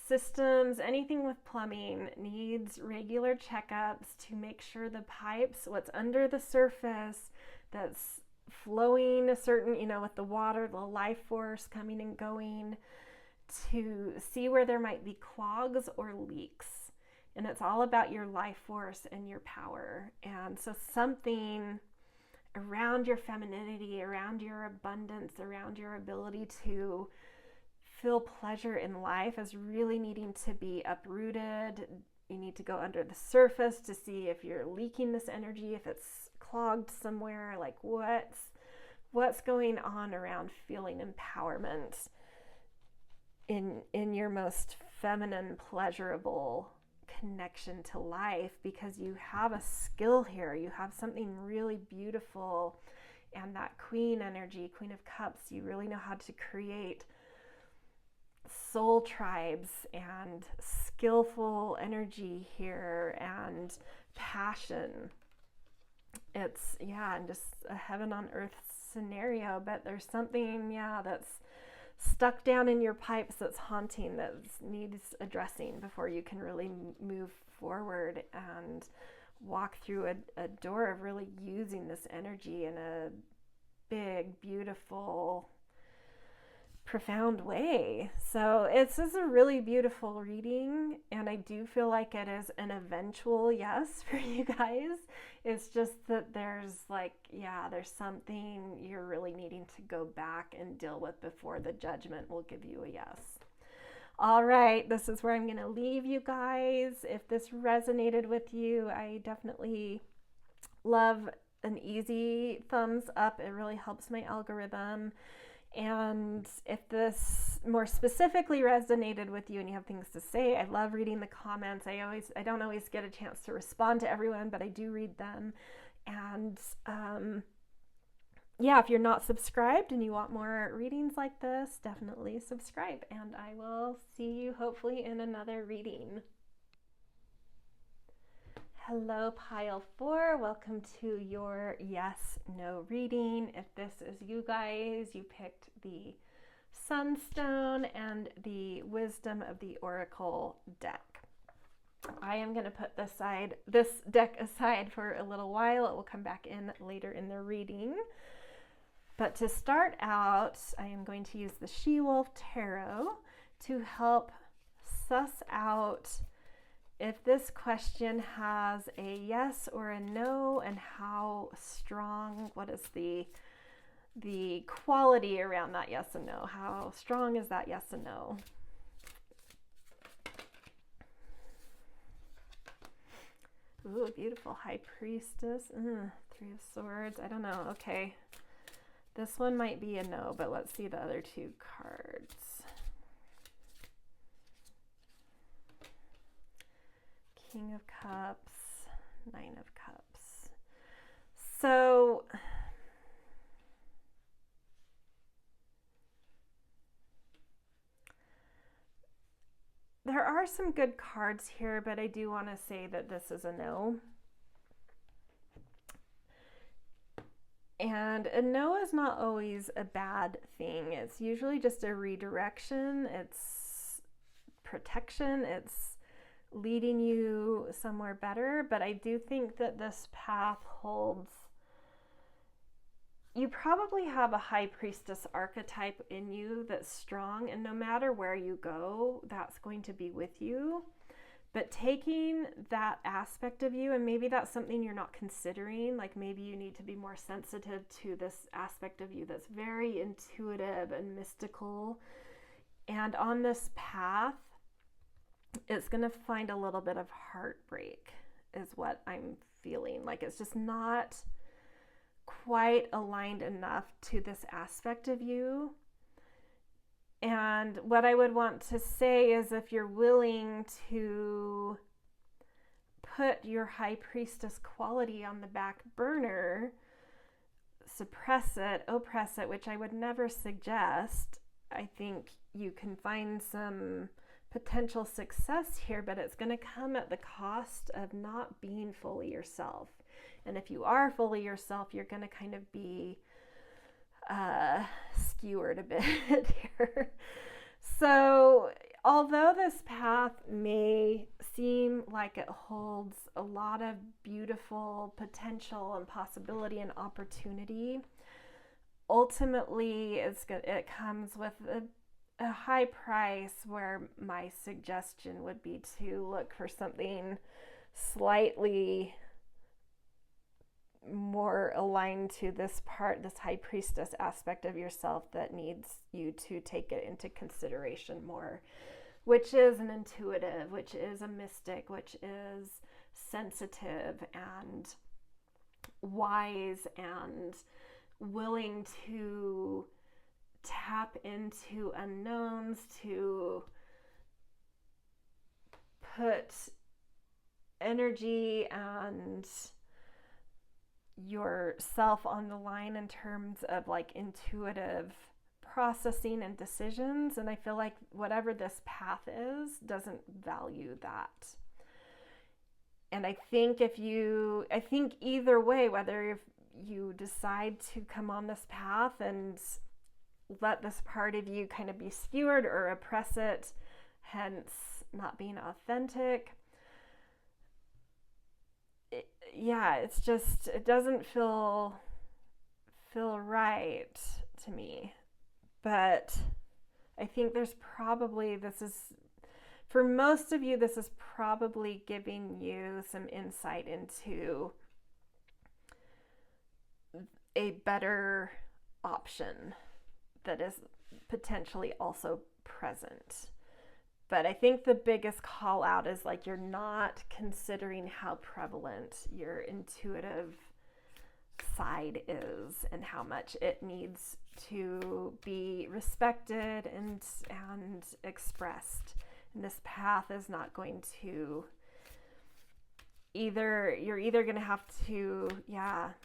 Systems, anything with plumbing needs regular checkups to make sure the pipes, what's under the surface that's flowing a certain, with the water, the life force coming and going, to see where there might be clogs or leaks. And it's all about your life force and your power. And so something around your femininity, around your abundance, around your ability to feel pleasure in life is really needing to be uprooted. You need to go under the surface to see if you're leaking this energy, if it's clogged somewhere, like what's going on around feeling empowerment in your most feminine, pleasurable connection to life, because you have a skill here. You have something really beautiful, and that queen energy, Queen of Cups, you really know how to create soul tribes and skillful energy here and passion. It's and just a heaven on earth scenario, but there's something that's stuck down in your pipes that's haunting, that needs addressing before you can really move forward and walk through a door of really using this energy in a big, beautiful, profound way. So this is a really beautiful reading, and I do feel like it is an eventual yes for you guys. It's just that there's like, there's something you're really needing to go back and deal with before the judgment will give you a yes. All right, this is where I'm going to leave you guys. If this resonated with you, I definitely love an easy thumbs up. It really helps my algorithm. And if this more specifically resonated with you and you have things to say, I love reading the comments. I don't always get a chance to respond to everyone, but I do read them. And if you're not subscribed and you want more readings like this, definitely subscribe. And I will see you hopefully in another reading. Hello, Pile 4. Welcome to your yes/no reading. If this is you guys, you picked the Sunstone and the Wisdom of the Oracle deck. I am going to put this deck aside for a little while. It will come back in later in the reading. But to start out, I am going to use the Wolfe Tarot to help suss out if this question has a yes or a no, and how strong, what is the quality around that yes and no? How strong is that yes and no? Ooh, beautiful High Priestess. Three of Swords. I don't know. Okay. This one might be a no, but let's see the other two cards. King of Cups, Nine of Cups. So there are some good cards here, but I do want to say that this is a no. And a no is not always a bad thing. It's usually just a redirection. It's protection. It's leading you somewhere better. But I do think that this path holds, you probably have a High Priestess archetype in you that's strong, and no matter where you go, that's going to be with you. But taking that aspect of you, and maybe that's something you're not considering, like maybe you need to be more sensitive to this aspect of you that's very intuitive and mystical. And on this path, it's going to find a little bit of heartbreak, is what I'm feeling. Like it's just not quite aligned enough to this aspect of you. And what I would want to say is, if you're willing to put your High Priestess quality on the back burner, suppress it, oppress it, which I would never suggest, I think you can find some potential success here, but it's going to come at the cost of not being fully yourself. And if you are fully yourself, you're going to kind of be skewered a bit here. So although this path may seem like it holds a lot of beautiful potential and possibility and opportunity, ultimately it comes with a high price, where my suggestion would be to look for something slightly more aligned to this High Priestess aspect of yourself that needs you to take it into consideration more, which is an intuitive, which is a mystic, which is sensitive and wise and willing to tap into unknowns, to put energy and yourself on the line in terms of like intuitive processing and decisions. And I feel like whatever this path is doesn't value that. And I think either way, whether you decide to come on this path and let this part of you kind of be skewered or oppress it, hence not being authentic, it's just, it doesn't feel right to me. But I think for most of you, this is probably giving you some insight into a better option that is potentially also present. But I think the biggest call out is like you're not considering how prevalent your intuitive side is and how much it needs to be respected and expressed. And this path is not going to you're either going to have to,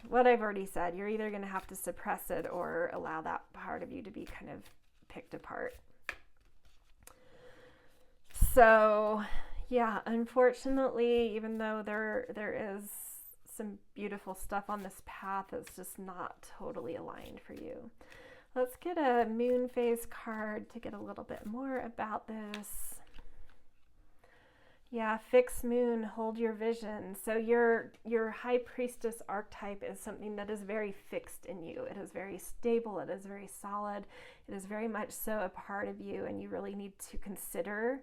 what I've already said, you're either going to have to suppress it or allow that part of you to be kind of picked apart. So, unfortunately, even though there is some beautiful stuff on this path, it's just not totally aligned for you. Let's get a moon phase card to get a little bit more about this. Fixed moon, hold your vision. So your high priestess archetype is something that is very fixed in you. It is very stable. It is very solid. It is very much so a part of you, and you really need to consider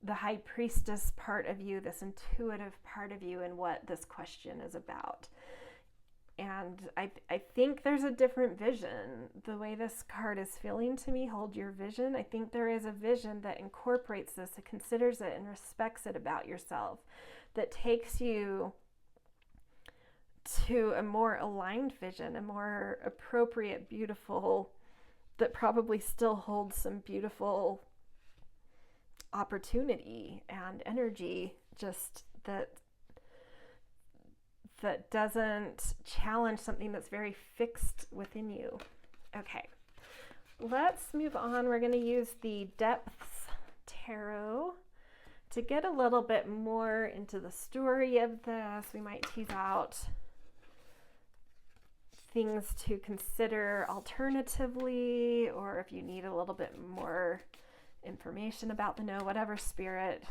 the high priestess part of you, this intuitive part of you, and what this question is about. And I think there's a different vision. The way this card is feeling to me, hold your vision, I think there is a vision that incorporates this, that considers it and respects it about yourself, that takes you to a more aligned vision, a more appropriate, beautiful, that probably still holds some beautiful opportunity and energy, just that doesn't challenge something that's very fixed within you. Okay, let's move on. We're going to use the Depths Tarot to get a little bit more into the story of this. We might tease out things to consider alternatively, or if you need a little bit more information about the whatever spirit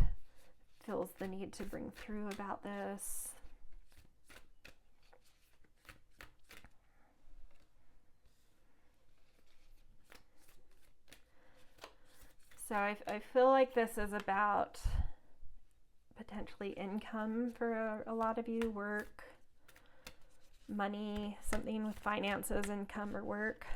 feels the need to bring through about this. So I feel like this is about potentially income for a lot of you, work, money, something with finances, income, or work.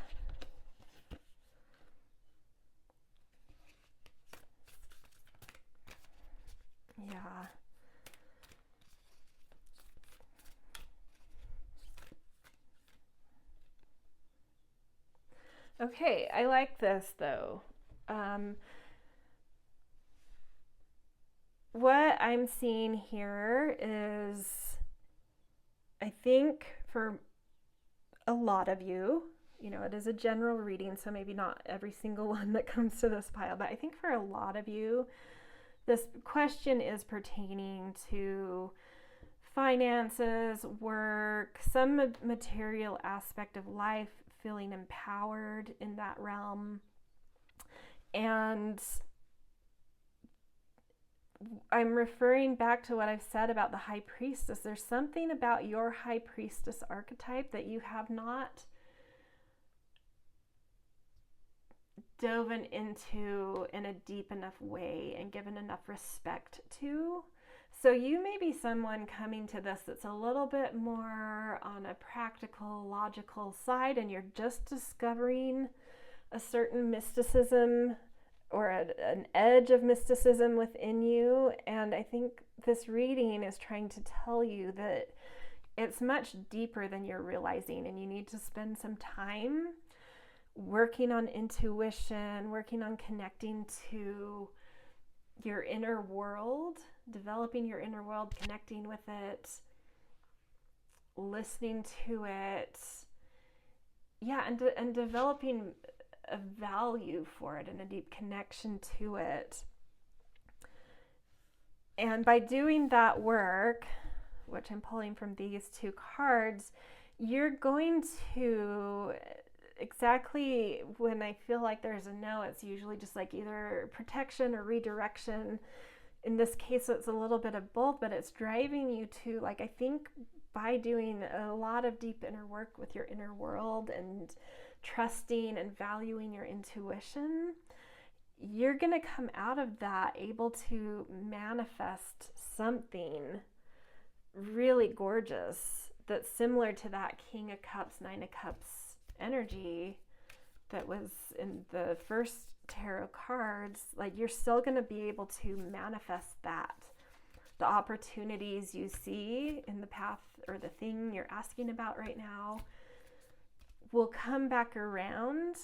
Okay, I like this though. What I'm seeing here is, I think for a lot of you, it is a general reading, so maybe not every single one that comes to this pile, but I think for a lot of you, this question is pertaining to finances, work, some material aspect of life, feeling empowered in that realm. And I'm referring back to what I've said about the high priestess. There's something about your high priestess archetype that you have not dove into in a deep enough way and given enough respect to. So you may be someone coming to this that's a little bit more on a practical, logical side, and you're just discovering a certain mysticism or an edge of mysticism within you. And I think this reading is trying to tell you that it's much deeper than you're realizing, and you need to spend some time working on intuition, working on connecting to your inner world, developing your inner world, connecting with it, listening to it, and developing a value for it and a deep connection to it. And by doing that work, which I'm pulling from these two cards, you're going to, exactly when I feel like there's a no, it's usually just like either protection or redirection. In this case, it's a little bit of both, but it's driving you to, like, I think by doing a lot of deep inner work with your inner world and trusting and valuing your intuition, you're going to come out of that able to manifest something really gorgeous that's similar to that King of Cups, Nine of Cups energy that was in the first tarot cards. Like, you're still going to be able to manifest that. The opportunities you see in the path or the thing you're asking about right now will come back around,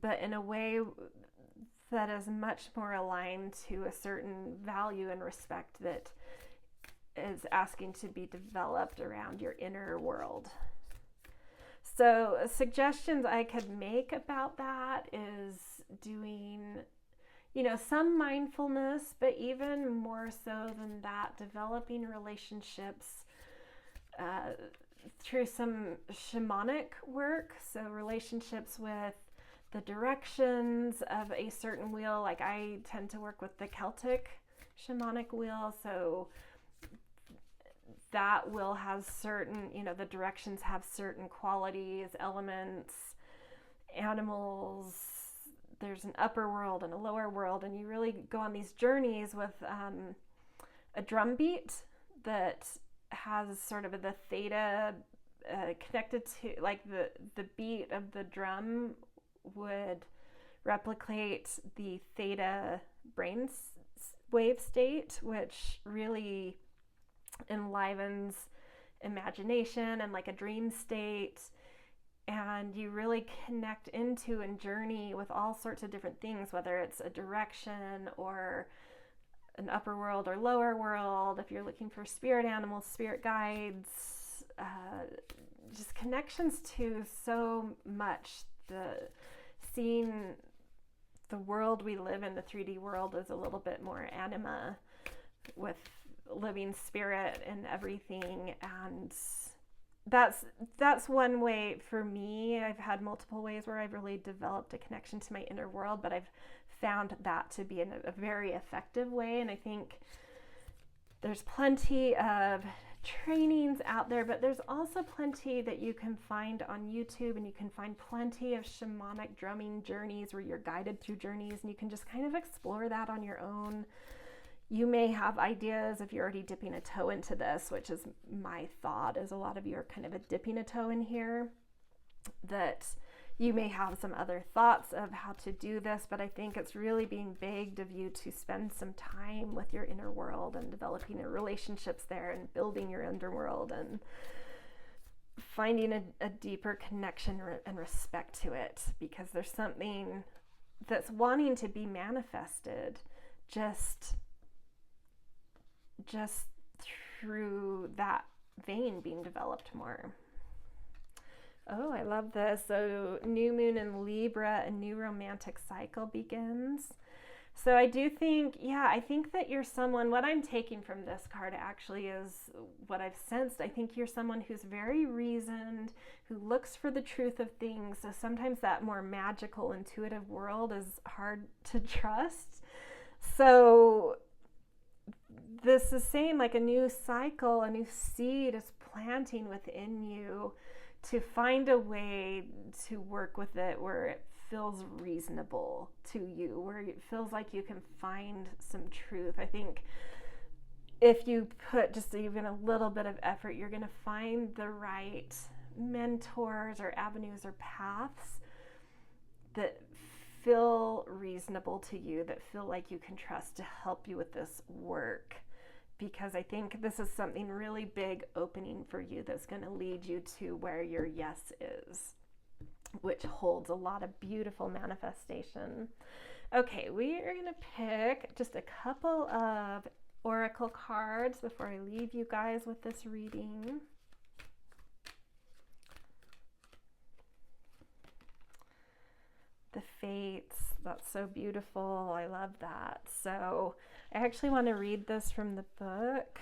but in a way that is much more aligned to a certain value and respect that is asking to be developed around your inner world. So suggestions I could make about that is doing, some mindfulness, but even more so than that, developing relationships through some shamanic work. So relationships with the directions of a certain wheel. Like, I tend to work with the Celtic shamanic wheel. So that wheel has certain, the directions have certain qualities, elements, animals. There's an upper world and a lower world, and you really go on these journeys with a drum beat that has sort of the theta connected to, like, the beat of the drum would replicate the theta brain wave state, which really enlivens imagination and like a dream state. And you really connect into and journey with all sorts of different things, whether it's a direction or an upper world or lower world. If you're looking for spirit animals, spirit guides, just connections to so much. Seeing the world we live in, the 3D world, is a little bit more anima with living spirit and everything. And that's one way for me. I've had multiple ways where I've really developed a connection to my inner world, but I've found that to be a very effective way. And I think there's plenty of trainings out there, but there's also plenty that you can find on YouTube, and you can find plenty of shamanic drumming journeys where you're guided through journeys, and you can just kind of explore that on your own. You may have ideas if you're already dipping a toe into this, which is my thought, is a lot of you are kind of dipping a toe in here, that you may have some other thoughts of how to do this, but I think it's really being begged of you to spend some time with your inner world and developing your relationships there and building your underworld and finding a deeper connection and respect to it, because there's something that's wanting to be manifested just through that vein being developed more. Oh, I love this. So new moon in Libra, a new romantic cycle begins. So I do think, I think that you're someone, what I'm taking from this card actually is what I've sensed. I think you're someone who's very reasoned, who looks for the truth of things. So sometimes that more magical, intuitive world is hard to trust. So this is saying, like, a new cycle, a new seed is planting within you to find a way to work with it where it feels reasonable to you, where it feels like you can find some truth. I think if you put just even a little bit of effort, you're going to find the right mentors or avenues or paths that feel reasonable to you, that feel like you can trust to help you with this work. Because I think this is something really big opening for you that's going to lead you to where your yes is, which holds a lot of beautiful manifestation. Okay, we are going to pick just a couple of oracle cards before I leave you guys with this reading. The Fates, that's so beautiful. I love that. So I actually want to read this from the book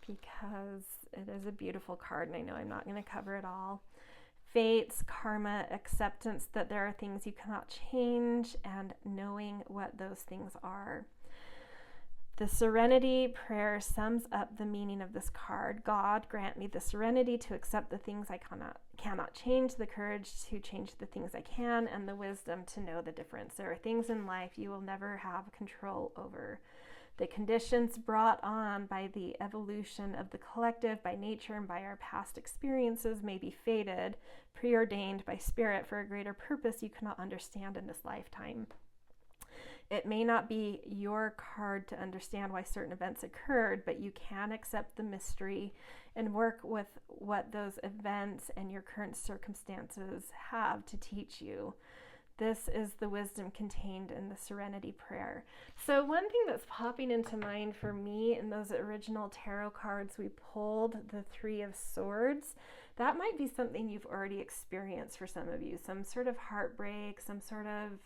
because it is a beautiful card, and I know I'm not going to cover it all. Fates, karma, acceptance that there are things you cannot change, and knowing what those things are. The serenity prayer sums up the meaning of this card. God, grant me the serenity to accept the things I cannot change, the courage to change the things I can, and the wisdom to know the difference. There are things in life you will never have control over. The conditions brought on by the evolution of the collective, by nature, and by our past experiences may be fated, preordained by spirit for a greater purpose you cannot understand in this lifetime. It may not be your card to understand why certain events occurred, but you can accept the mystery and work with what those events and your current circumstances have to teach you. This is the wisdom contained in the serenity prayer. So one thing that's popping into mind for me in those original tarot cards we pulled, the Three of Swords, that might be something you've already experienced for some of you. Some sort of heartbreak, some sort of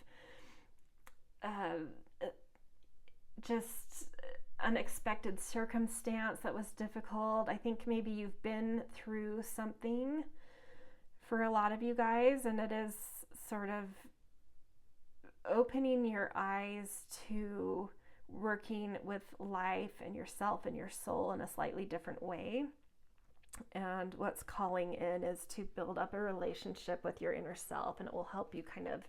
just unexpected circumstance that was difficult. I think maybe you've been through something for a lot of you guys, and it is sort of opening your eyes to working with life and yourself and your soul in a slightly different way. And what's calling in is to build up a relationship with your inner self, and it will help you kind of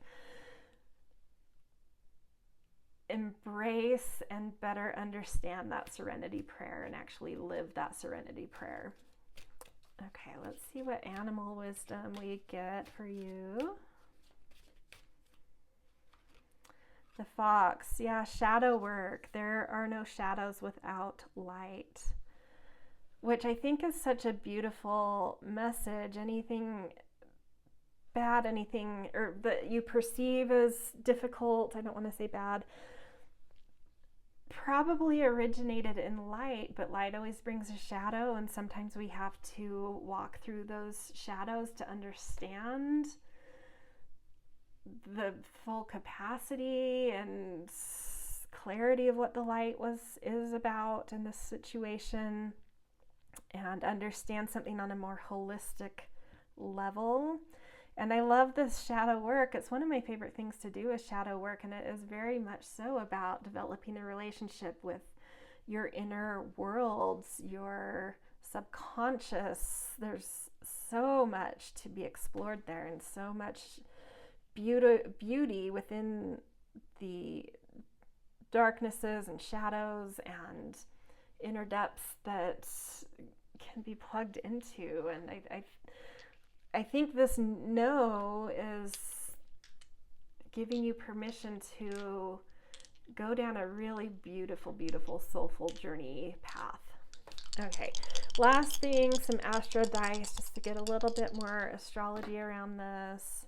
embrace and better understand that serenity prayer and actually live that serenity prayer. Okay, let's see what animal wisdom we get for you. The fox, yeah, shadow work. There are no shadows without light, which I think is such a beautiful message. Anything bad, anything or that you perceive as difficult, I don't want to say bad, probably originated in light, but light always brings a shadow, and sometimes we have to walk through those shadows to understand the full capacity and clarity of what the light is about in this situation, and understand something on a more holistic level. And I love this shadow work. It's one of my favorite things to do is shadow work, and it is very much so about developing a relationship with your inner worlds, your subconscious. There's so much to be explored there, and so much beauty within the darknesses and shadows and inner depths that can be plugged into. And I think this no is giving you permission to go down a really beautiful, beautiful, soulful journey path. Okay, last thing, some astro dice just to get a little bit more astrology around this.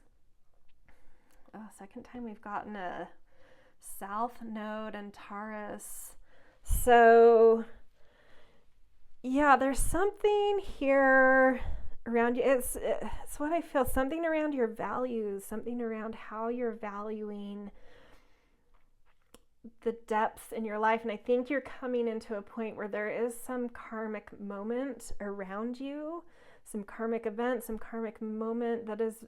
Oh, second time we've gotten a South Node and Taurus. So, yeah, there's something here around you. It's what I feel, something around your values, something around how you're valuing the depths in your life. And I think you're coming into a point where there is some karmic moment around you, some karmic event, some karmic moment that is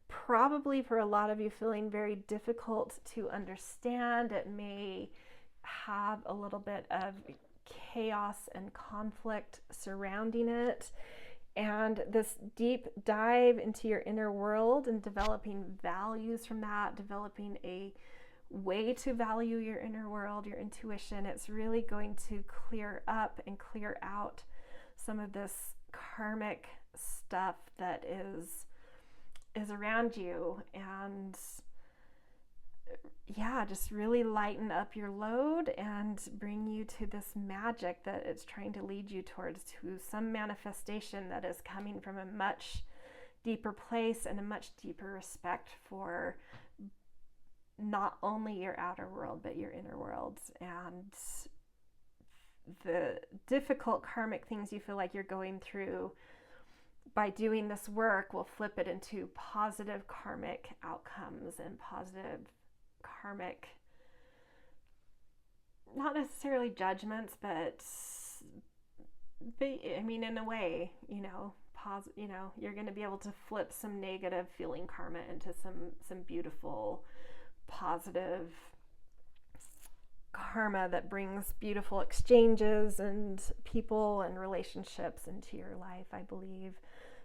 probably for a lot of you feeling very difficult to understand. It may have a little bit of chaos and conflict surrounding it. And this deep dive into your inner world and developing values from that, developing a way to value your inner world, your intuition, it's really going to clear up and clear out some of this karmic stuff that is around you. And yeah, just really lighten up your load and bring you to this magic that it's trying to lead you towards, to some manifestation that is coming from a much deeper place and a much deeper respect for not only your outer world, but your inner worlds. And the difficult karmic things you feel like you're going through, by doing this work, will flip it into positive karmic outcomes and positive karmic, not necessarily judgments, but I mean, in a way, you're going to be able to flip some negative feeling karma into some beautiful, positive karma that brings beautiful exchanges and people and relationships into your life, I believe.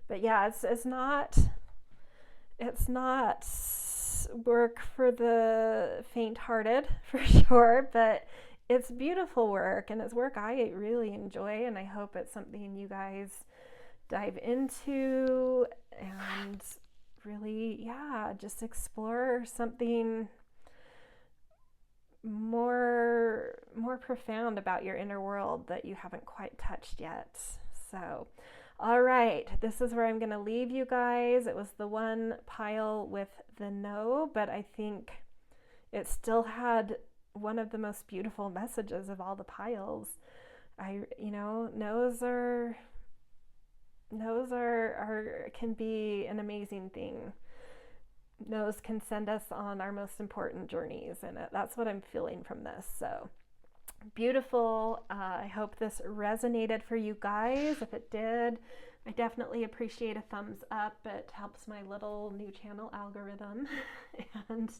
But yeah, it's not work for the faint-hearted for sure, but it's beautiful work, and it's work I really enjoy, and I hope it's something you guys dive into and really, yeah, just explore something more profound about your inner world that you haven't quite touched yet. So, all right, this is where I'm going to leave you guys. It was the one pile with the no, but I think it still had one of the most beautiful messages of all the piles. No's can be an amazing thing. No's can send us on our most important journeys, and that's what I'm feeling from this. So beautiful. I hope this resonated for you guys. If it did, I definitely appreciate a thumbs up. It helps my little new channel algorithm. And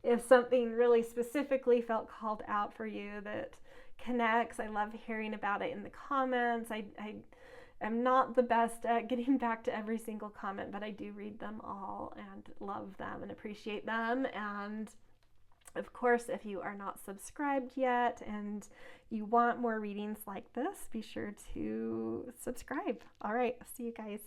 if something really specifically felt called out for you that connects, I love hearing about it in the comments. I'm not the best at getting back to every single comment, but I do read them all and love them and appreciate them. And of course, if you are not subscribed yet and you want more readings like this, be sure to subscribe. All right, see you guys.